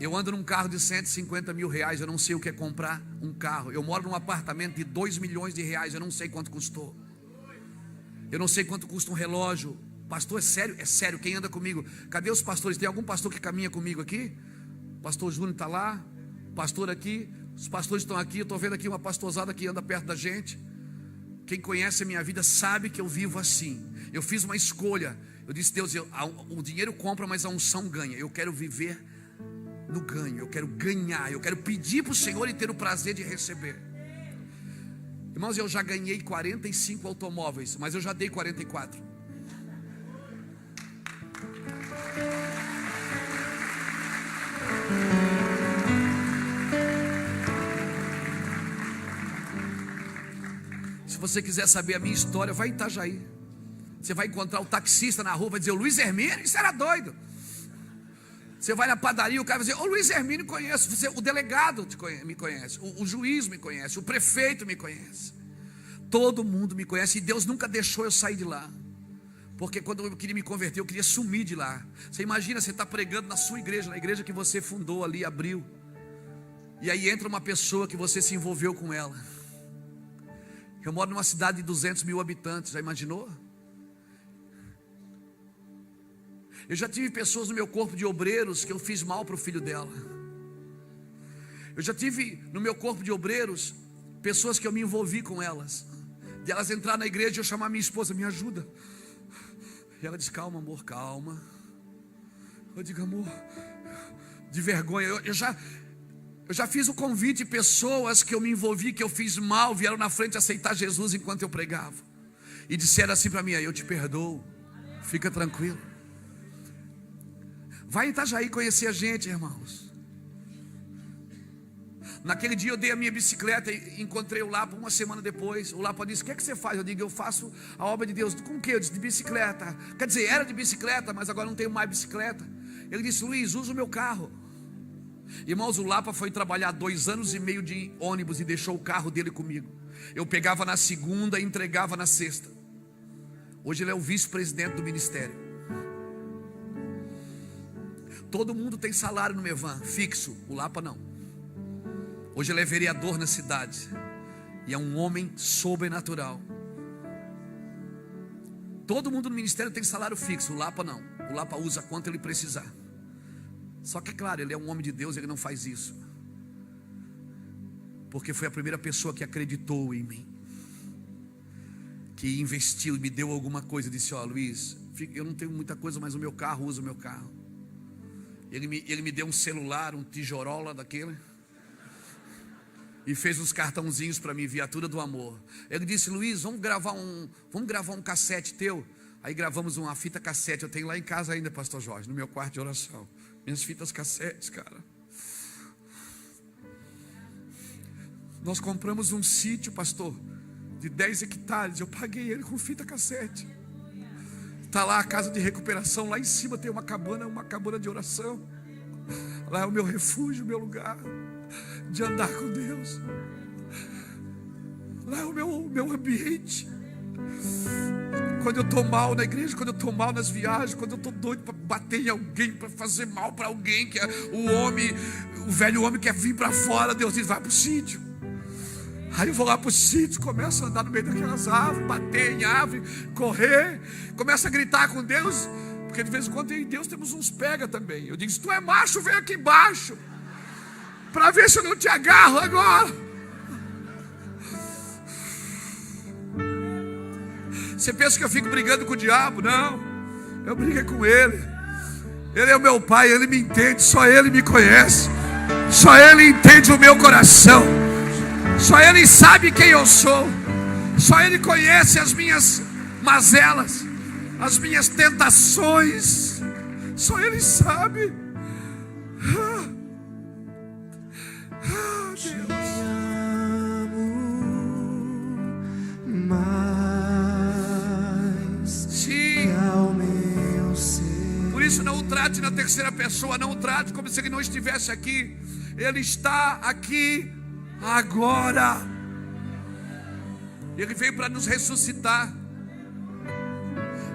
Eu ando num carro de 150 mil reais. Eu não sei o que é comprar um carro. Eu moro num apartamento de 2 milhões de reais. Eu não sei quanto custou. Eu não sei quanto custa um relógio. Pastor, é sério? É sério, quem anda comigo? Cadê os pastores? Tem algum pastor que caminha comigo aqui? Pastor Júnior está lá. Pastor aqui. Os pastores estão aqui. Eu estou vendo aqui uma pastorzada que anda perto da gente. Quem conhece a minha vida sabe que eu vivo assim. Eu fiz uma escolha. Eu disse: Deus, o dinheiro compra, mas a unção ganha. Eu quero viver no ganho. Eu quero ganhar. Eu quero pedir para o Senhor e ter o prazer de receber. Irmãos, eu já ganhei 45 automóveis, mas eu já dei 44. Se você quiser saber a minha história, vai em Itajaí. Você vai encontrar o taxista na rua, vai dizer: o Luiz Hermínio, isso era doido. Você vai na padaria, o cara vai dizer: ô Luiz Hermínio, conheço. O delegado me conhece, o juiz me conhece, o prefeito me conhece. Todo mundo me conhece. E Deus nunca deixou eu sair de lá. Porque quando eu queria me converter, eu queria sumir de lá. Você imagina, você está pregando na sua igreja, na igreja que você fundou ali, abriu. E aí entra uma pessoa que você se envolveu com ela. Eu moro numa cidade de 200 mil habitantes, já imaginou? Eu já tive pessoas no meu corpo de obreiros que eu fiz mal para o filho dela. Eu já tive no meu corpo de obreiros pessoas que eu me envolvi com elas. De elas entrar na igreja e eu chamar minha esposa: me ajuda. E ela diz: calma, amor, calma. Eu digo: amor, de vergonha. Eu já fiz o convite. Pessoas que eu me envolvi, que eu fiz mal, vieram na frente aceitar Jesus enquanto eu pregava. E disseram assim para mim: eu te perdoo, fica tranquilo. Vai em Itajaí conhecer a gente, irmãos. Naquele dia eu dei a minha bicicleta e encontrei o Lapa uma semana depois. O Lapa disse: o que é que você faz? Eu digo: eu faço a obra de Deus. Com o quê? Eu disse: de bicicleta. Quer dizer, era de bicicleta, mas agora não tenho mais bicicleta. Ele disse: Luiz, usa o meu carro. Irmãos, o Lapa foi trabalhar 2 anos e meio de ônibus e deixou o carro dele comigo. Eu pegava na segunda e entregava na sexta. Hoje ele é o vice-presidente do ministério. Todo mundo tem salário no Mevan, fixo. O Lapa não. Hoje ele é vereador na cidade. E é um homem sobrenatural. Todo mundo no ministério tem salário fixo. O Lapa não. O Lapa usa quanto ele precisar. Só que, claro, ele é um homem de Deus, ele não faz isso, porque foi a primeira pessoa que acreditou em mim, que investiu e me deu alguma coisa. Disse: ó, Luiz, eu não tenho muita coisa, mas o meu carro, usa o meu carro. Ele me deu um celular, um tijorola daquele, e fez uns cartãozinhos para mim, viatura do amor. Ele disse: Luiz, vamos gravar um cassete teu. Aí gravamos uma fita cassete. Eu tenho lá em casa ainda, pastor Jorge, no meu quarto de oração, minhas fitas cassetes, cara. Nós compramos um sítio, pastor, de 10 hectares. Eu paguei ele com fita cassete. Está lá a casa de recuperação. Lá em cima tem uma cabana de oração. Lá é o meu refúgio, o meu lugar de andar com Deus. Lá é o meu ambiente. Quando eu estou mal na igreja, quando eu estou mal nas viagens, quando eu estou doido para bater em alguém, para fazer mal para alguém, que é o velho homem quer vir para fora, Deus diz: vai para o sítio. Aí eu vou lá para o sítio, começo a andar no meio daquelas árvores, bater em árvore, correr, começo a gritar com Deus, porque de vez em quando em Deus temos uns pega também. Eu digo: se tu é macho, vem aqui embaixo, para ver se eu não te agarro agora. Você pensa que eu fico brigando com o diabo? Não, eu briguei com ele. Ele é o meu pai, ele me entende, só ele me conhece, só ele entende o meu coração, só ele sabe quem eu sou, só ele conhece as minhas mazelas, as minhas tentações, só ele sabe. Isso, não o trate na terceira pessoa, não o trate como se ele não estivesse aqui. Ele está aqui agora. Ele veio para nos ressuscitar.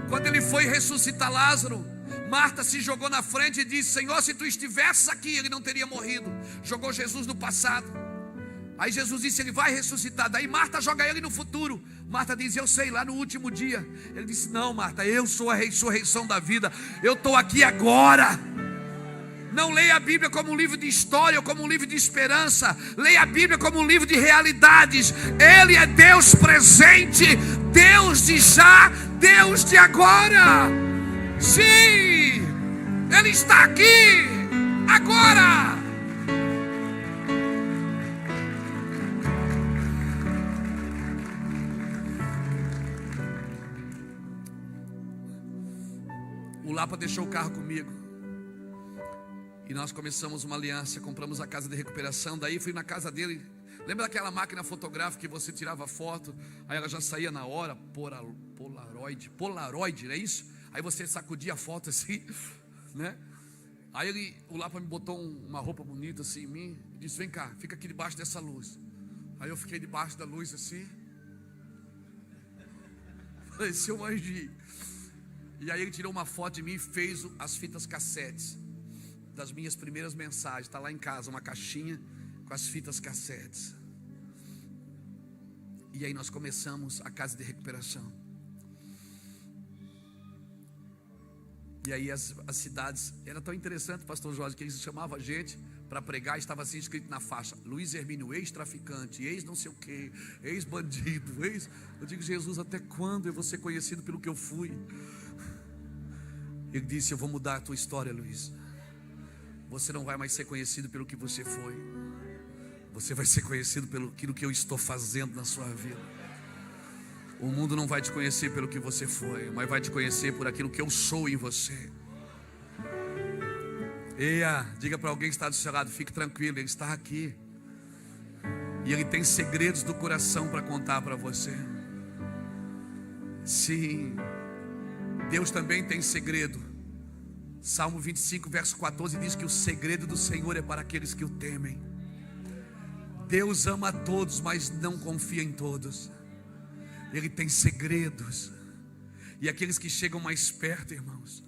Quando ele foi ressuscitar Lázaro, Marta se jogou na frente e disse: Senhor, se tu estivesses aqui, ele não teria morrido. Jogou Jesus no passado. Aí Jesus disse: ele vai ressuscitar. Daí Marta joga ele no futuro. Marta diz: eu sei, lá no último dia. Ele disse: não, Marta, eu sou a ressurreição da vida. Eu estou aqui agora. Não leia a Bíblia como um livro de história ou como um livro de esperança. Leia a Bíblia como um livro de realidades. Ele é Deus presente, Deus de já, Deus de agora. Sim, Ele está aqui agora. O Lapa deixou o carro comigo e nós começamos uma aliança. Compramos a casa de recuperação. Daí fui na casa dele. Lembra daquela máquina fotográfica que você tirava foto, aí ela já saía na hora? Polaroid, não é isso? Aí você sacudia a foto assim, né? Aí o Lapa me botou uma roupa bonita assim em mim e disse: vem cá, fica aqui debaixo dessa luz. Aí eu fiquei debaixo da luz assim, parecia um anjinho. E aí ele tirou uma foto de mim e fez as fitas cassetes das minhas primeiras mensagens. Está lá em casa, uma caixinha com as fitas cassetes. E aí nós começamos a casa de recuperação. E aí as cidades, era tão interessante, pastor Jorge, que eles chamavam a gente para pregar. Estava assim escrito na faixa: Luiz Hermínio, ex-traficante, ex-não sei o que, ex-bandido, ex... Eu digo: Jesus, até quando eu vou ser conhecido pelo que eu fui? Ele disse: eu vou mudar a tua história, Luiz. Você não vai mais ser conhecido pelo que você foi. Você vai ser conhecido pelo aquilo que eu estou fazendo na sua vida. O mundo não vai te conhecer pelo que você foi, mas vai te conhecer por aquilo que eu sou em você. Eia, diga para alguém que está do seu lado: fique tranquilo, Ele está aqui. E Ele tem segredos do coração para contar para você. Sim, Deus também tem segredo. Salmo 25, verso 14 diz que o segredo do Senhor é para aqueles que o temem. Deus ama a todos, mas não confia em todos. Ele tem segredos. E aqueles que chegam mais perto, irmãos.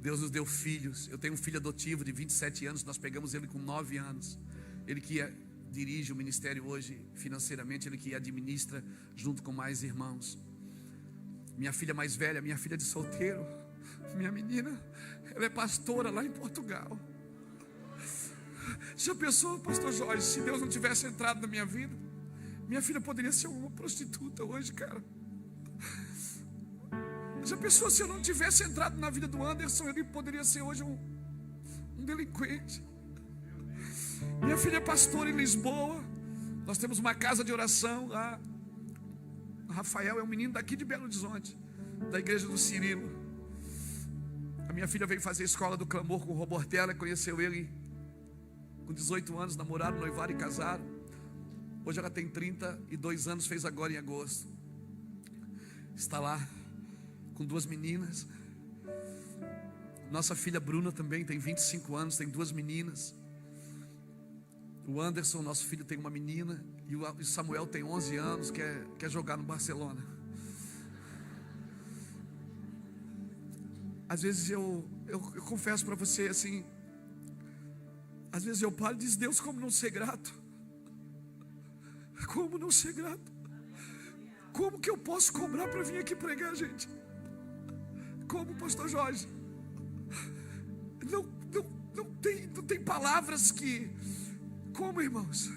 Deus nos deu filhos. Eu tenho um filho adotivo de 27 anos. Nós pegamos ele com 9 anos. Ele que dirige o ministério hoje financeiramente. Ele que administra junto com mais irmãos. Minha filha mais velha, minha filha de solteiro, Minha menina, ela é pastora lá em Portugal. Já pensou, pastor Jorge, se Deus não tivesse entrado na minha vida, minha filha poderia ser uma prostituta hoje, cara. Já pensou, se eu não tivesse entrado na vida do Anderson, ele poderia ser hoje um delinquente. Minha filha é pastora em Lisboa. Nós temos uma casa de oração lá. Rafael é um menino daqui de Belo Horizonte, da igreja do Cirilo. A minha filha veio fazer a escola do clamor com o Robortella, conheceu ele com 18 anos, namoraram, noivaram e casaram. Hoje ela tem 32 anos, fez agora em agosto. Está lá com 2 meninas. Nossa filha Bruna também tem 25 anos, tem 2 meninas. O Anderson, nosso filho, tem uma menina. E o Samuel tem 11 anos, quer jogar no Barcelona. Às vezes eu confesso para você assim, às vezes eu paro e digo: Deus, como não ser grato? Como não ser grato? Como que eu posso cobrar para vir aqui pregar, gente? Como, pastor Jorge? Não tem palavras que... Como, irmãos?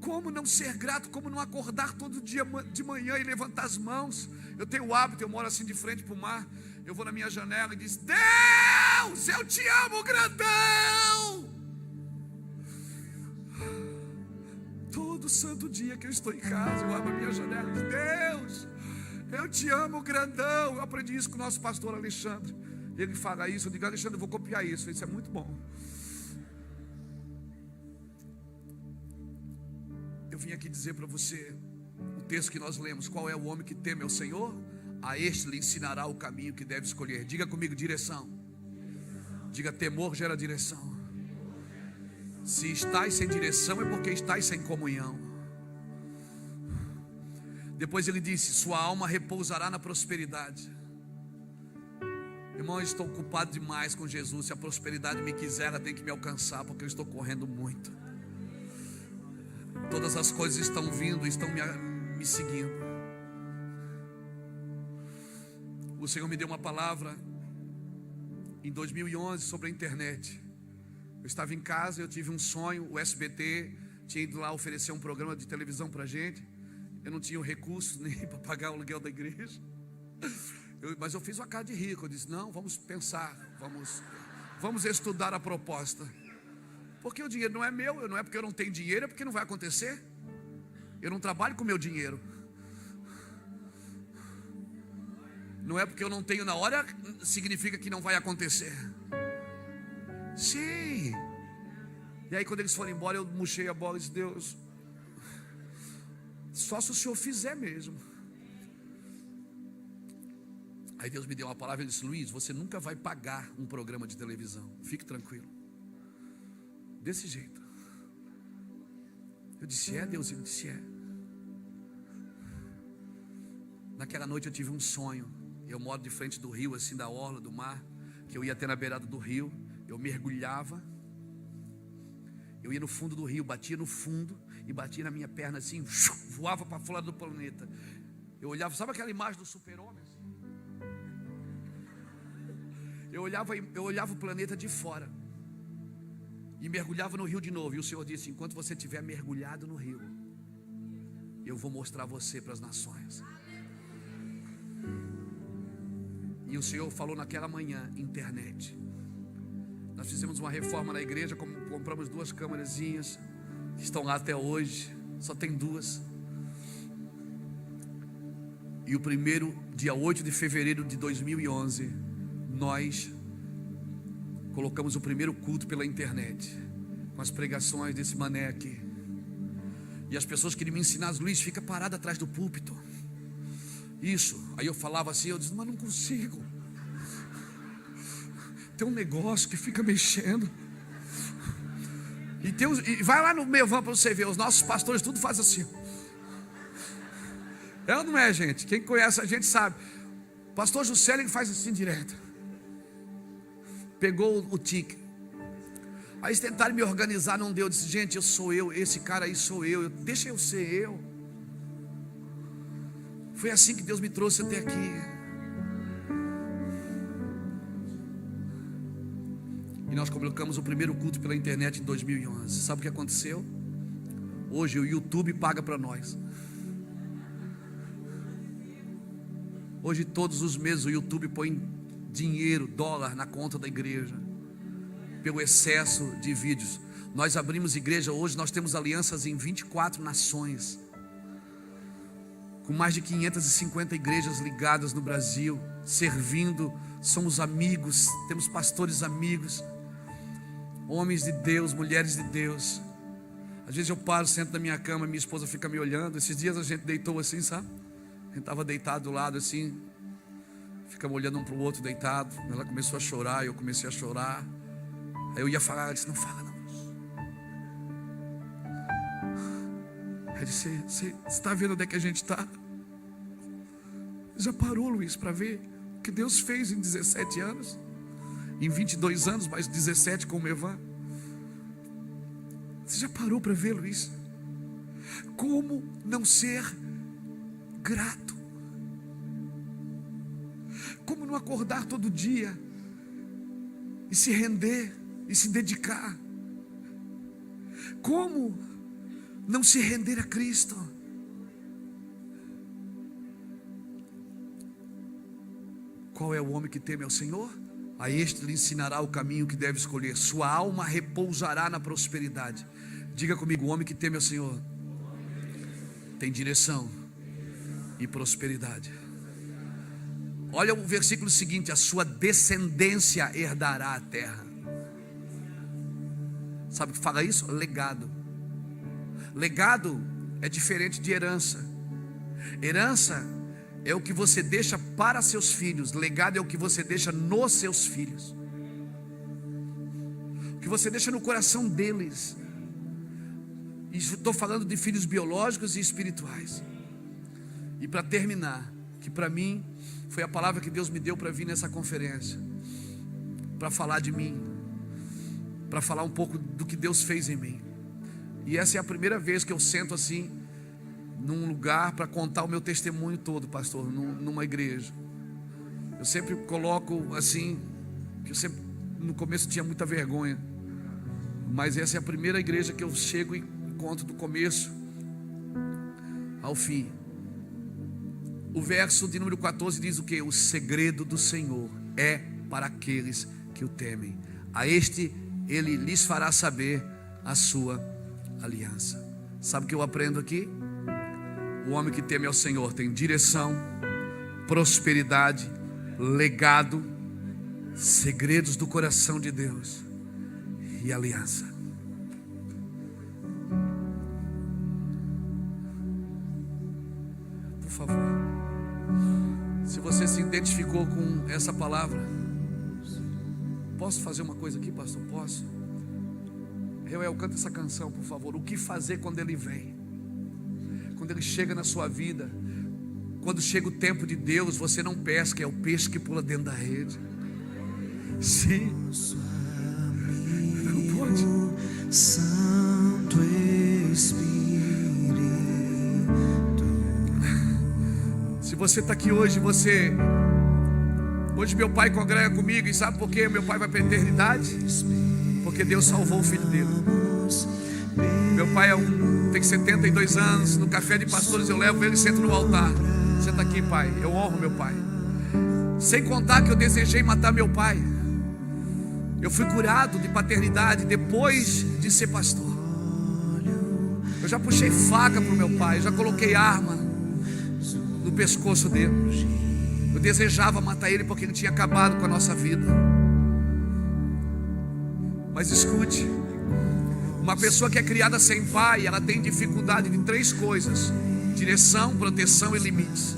Como não ser grato? Como não acordar todo dia de manhã e levantar as mãos? Eu tenho o hábito, eu moro assim de frente para o mar. Eu vou na minha janela e diz: Deus, eu te amo, grandão. Todo santo dia que eu estou em casa, eu abro a minha janela e diz: Deus, eu te amo, grandão. Eu aprendi isso com o nosso pastor Alexandre. Ele fala isso, eu digo: Alexandre, eu vou copiar isso. Isso é muito bom. Eu vim aqui dizer para você o texto que nós lemos: qual é o homem que teme ao Senhor? A este lhe ensinará o caminho que deve escolher. Diga comigo: direção. Diga: temor gera direção. Se estás sem direção é porque estás sem comunhão. Depois ele disse: sua alma repousará na prosperidade. Irmão, eu estou ocupado demais com Jesus. Se a prosperidade me quiser, ela tem que me alcançar, porque eu estou correndo muito. Todas as coisas estão vindo, estão me seguindo. O Senhor me deu uma palavra em 2011 sobre a internet. Eu estava em casa, eu tive um sonho. O SBT tinha ido lá oferecer um programa de televisão para a gente. Eu não tinha recursos nem para pagar o aluguel da igreja. Mas eu fiz uma cara de rico. Eu disse: não, vamos pensar, vamos estudar a proposta. Porque o dinheiro não é meu. Não é porque eu não tenho dinheiro, é porque não vai acontecer. Eu não trabalho com o meu dinheiro. Não é porque eu não tenho na hora, significa que não vai acontecer. Sim. E aí quando eles foram embora, eu murchei a bola e disse: Deus, só se o Senhor fizer mesmo. Aí Deus me deu uma palavra e disse: Luiz, você nunca vai pagar um programa de televisão, fique tranquilo. Desse jeito. Eu disse: é, Deus? Ele disse: é. Naquela noite eu tive um sonho. Eu moro de frente do rio, assim, da orla do mar, que eu ia até na beirada do rio. Eu mergulhava. Eu ia no fundo do rio, batia no fundo e batia na minha perna assim, voava para fora do planeta. Eu olhava, sabe aquela imagem do super-homem? Eu olhava o planeta de fora e mergulhava no rio de novo. E o Senhor disse: enquanto você estiver mergulhado no rio, eu vou mostrar você para as nações. E o Senhor falou naquela manhã: internet. Nós fizemos uma reforma na igreja, compramos 2 câmerazinhas que estão lá até hoje. Só tem 2. E o primeiro, dia 8 de fevereiro de 2011, nós colocamos o primeiro culto pela internet, com as pregações desse mané aqui. E as pessoas queriam me ensinar: Luiz, fica parado atrás do púlpito. Isso. Aí eu falava assim, eu disse: mas não consigo. Tem um negócio que fica mexendo. E vai lá no Mevan para você ver. Os nossos pastores tudo faz assim. É ou não é, gente? Quem conhece a gente sabe. O pastor Juscelio faz assim direto. Pegou o tique. Aí eles tentaram me organizar, não deu. Eu disse: gente, eu sou eu, esse cara aí sou eu. Deixa eu ser eu. Foi assim que Deus me trouxe até aqui. E nós colocamos o primeiro culto pela internet em 2011. Sabe o que aconteceu? Hoje o YouTube paga para nós. Hoje todos os meses o YouTube põe dinheiro, dólar na conta da igreja, pelo excesso de vídeos. Nós abrimos igreja hoje, nós temos alianças em 24 nações, com mais de 550 igrejas ligadas no Brasil, servindo. Somos amigos, temos pastores amigos, homens de Deus, mulheres de Deus. Às vezes eu paro, sento na minha cama, minha esposa fica me olhando. Esses dias a gente deitou assim, sabe? A gente estava deitado do lado assim, ficamos olhando um para o outro deitado. Ela começou a chorar, eu comecei a chorar. Aí eu ia falar, ela disse: não fala não. Aí disse: você está vendo onde é que a gente está? Já parou, Luiz, para ver o que Deus fez em 17 anos? Em 22 anos, mais 17 com o Mevan. Você já parou para ver, Luiz? Como não ser grato? Como não acordar todo dia e se render e se dedicar? Como não se render a Cristo? Qual é o homem que teme ao Senhor? A este lhe ensinará o caminho que deve escolher. Sua alma repousará na prosperidade. Diga comigo: o homem que teme ao Senhor tem direção e prosperidade. Olha o versículo seguinte: a sua descendência herdará a terra. Sabe o que fala isso? Legado. Legado é diferente de herança. Herança é o que você deixa para seus filhos. Legado é o que você deixa nos seus filhos, o que você deixa no coração deles. Estou falando de filhos biológicos e espirituais. E para terminar, que para mim foi a palavra que Deus me deu para vir nessa conferência, para falar de mim, para falar um pouco do que Deus fez em mim. E essa é a primeira vez que eu sento assim num lugar para contar o meu testemunho todo, pastor, numa igreja. Eu sempre coloco assim, que eu sempre no começo tinha muita vergonha, mas essa é a primeira igreja que eu chego e conto do começo ao fim. O verso de número 14 diz o que? O segredo do Senhor é para aqueles que o temem. A este Ele lhes fará saber a sua aliança. Sabe o que eu aprendo aqui? O homem que teme ao Senhor tem direção, prosperidade, legado, segredos do coração de Deus e aliança. Por favor, se você se identificou com essa palavra, posso fazer uma coisa aqui, pastor? Posso? Reuel, canta essa canção, por favor. O que fazer quando Ele vem? Quando Ele chega na sua vida, quando chega o tempo de Deus, você não pesca, é o peixe que pula dentro da rede. Sim. Não pode. Santo Espírito. Se você está aqui hoje, hoje meu pai congrega comigo, e sabe por que meu pai vai para a eternidade? Porque Deus salvou o filho dele. Meu pai tem 72 anos. No café de pastores eu levo ele e sento no altar. Senta aqui, pai, eu honro meu pai. Sem contar que eu desejei matar meu pai. Eu fui curado de paternidade depois de ser pastor. Eu já puxei faca para o meu pai, já coloquei arma no pescoço dele. Eu desejava matar ele porque ele tinha acabado com a nossa vida. Mas escute, uma pessoa que é criada sem pai, ela tem dificuldade de 3 coisas: direção, proteção e limites.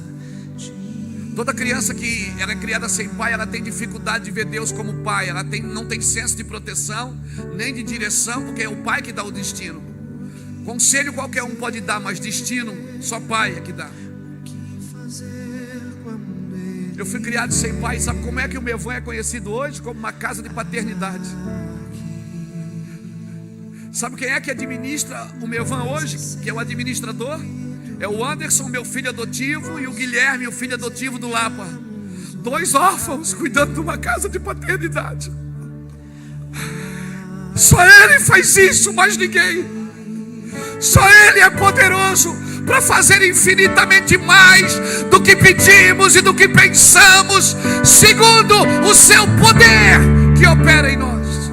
Toda criança que ela é criada sem pai, ela tem dificuldade de ver Deus como pai. Ela não tem senso de proteção, nem de direção, porque é o pai que dá o destino. Conselho qualquer um pode dar, mas destino só pai é que dá. Eu fui criado sem pai. Sabe como é que o Mevan é conhecido hoje? Como uma casa de paternidade. Sabe quem é que administra o Mevan hoje? Que é o administrador? É o Anderson, meu filho adotivo, e o Guilherme, o filho adotivo do Lapa. 2 órfãos cuidando de uma casa de paternidade. Só Ele faz isso, mais ninguém. Só Ele é poderoso para fazer infinitamente mais do que pedimos e do que pensamos, segundo o seu poder que opera em nós.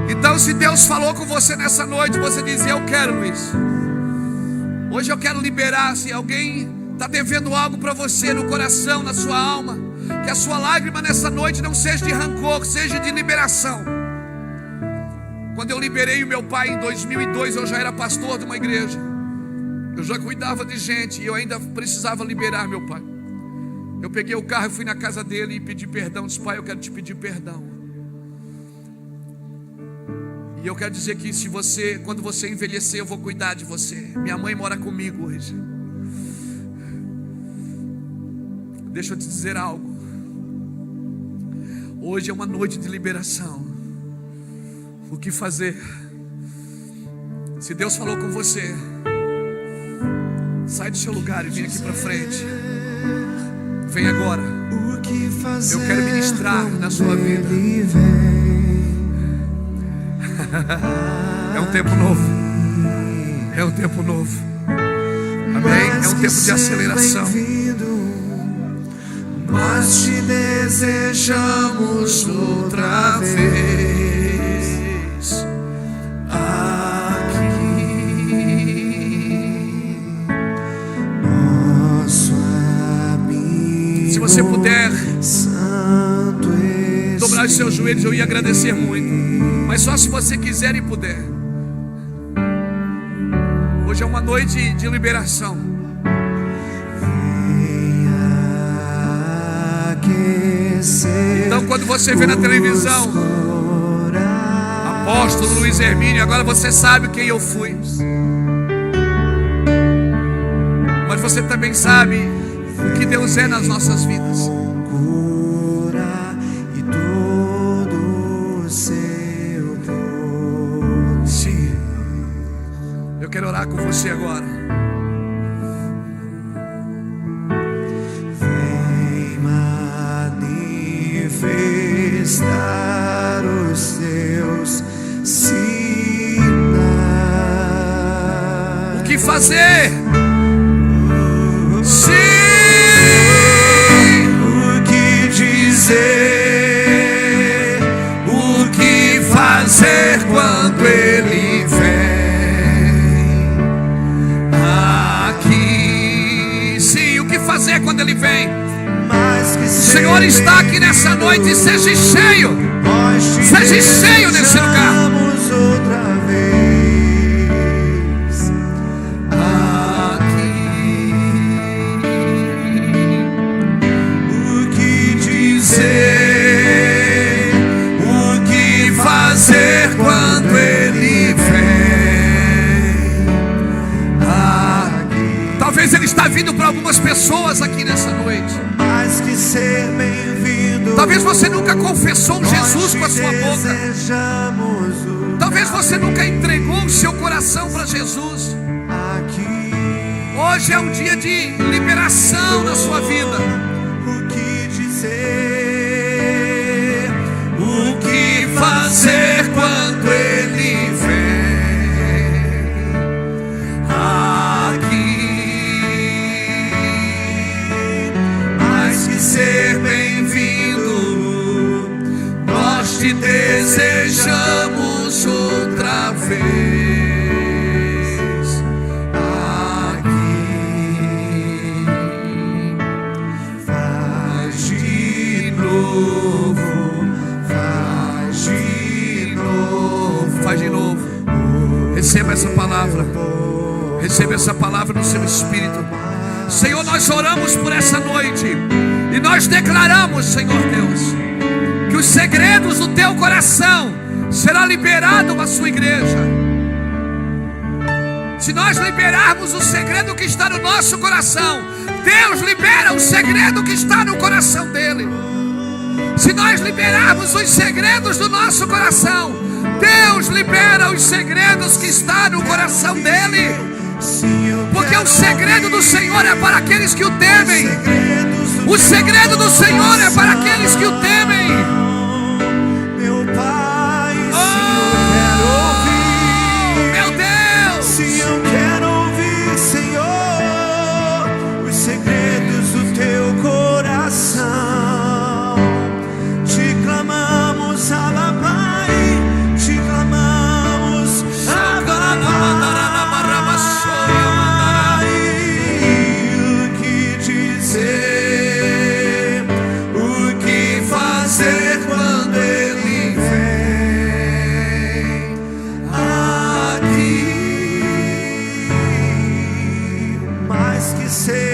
Então, se Deus falou com você nessa noite, você diz: eu quero, Luiz. Hoje eu quero liberar. Se alguém está devendo algo para você no coração, na sua alma, que a sua lágrima nessa noite não seja de rancor, seja de liberação. Quando eu liberei o meu pai em 2002, eu já era pastor de uma igreja. Eu já cuidava de gente e eu ainda precisava liberar meu pai. Eu peguei o carro e fui na casa dele e pedi perdão. Disse: pai, eu quero te pedir perdão. E eu quero dizer que quando você envelhecer, eu vou cuidar de você. Minha mãe mora comigo hoje. Deixa eu te dizer algo. Hoje é uma noite de liberação. O que fazer? Se Deus falou com você, sai do seu lugar e vem aqui para frente. Vem agora. Eu quero ministrar na sua vida. É um tempo novo. É um tempo novo. Amém? É um tempo de aceleração. Nós te desejamos outra vez aqui. Nosso amigo. Se você puder Santo dobrar os seus joelhos, eu ia agradecer muito. Mas só se você quiser e puder. Hoje é uma noite de liberação. Então, quando você vê na televisão Apóstolo Luiz Hermínio, agora você sabe quem eu fui. Mas você também sabe o que Deus é nas nossas vidas. Sim, eu quero orar com você agora. Manifestar os teus sinais. O que fazer? Sim. O que dizer? O que fazer quando Ele vem aqui? Sim, o que fazer quando Ele vem? O Senhor está aqui nessa noite. Seja cheio. Seja cheio nesse lugar. Outra vez aqui. O que dizer? O que fazer quando Ele vem aqui? Talvez Ele está vindo para algumas pessoas aqui nessa noite. Que ser bem-vindo. Talvez você nunca confessou Jesus com a sua boca. Talvez você nunca entregou o seu coração para Jesus. Hoje é um dia de liberação na sua vida. O que dizer? O que fazer quando Ele vem aqui? Ser bem-vindo, nós te desejamos outra vez aqui. Faz de novo, faz de novo, faz de novo. Receba essa palavra. Receba essa palavra no seu espírito. Senhor, nós oramos por essa noite e nós declaramos, Senhor Deus, que os segredos do teu coração serão liberados na sua igreja. Se nós liberarmos o segredo que está no nosso coração, Deus libera o segredo que está no coração dele. Se nós liberarmos os segredos do nosso coração, Deus libera os segredos que estão no coração dele. Porque o segredo do Senhor é para aqueles que o temem. O segredo do Senhor é para aqueles que o temem. ser.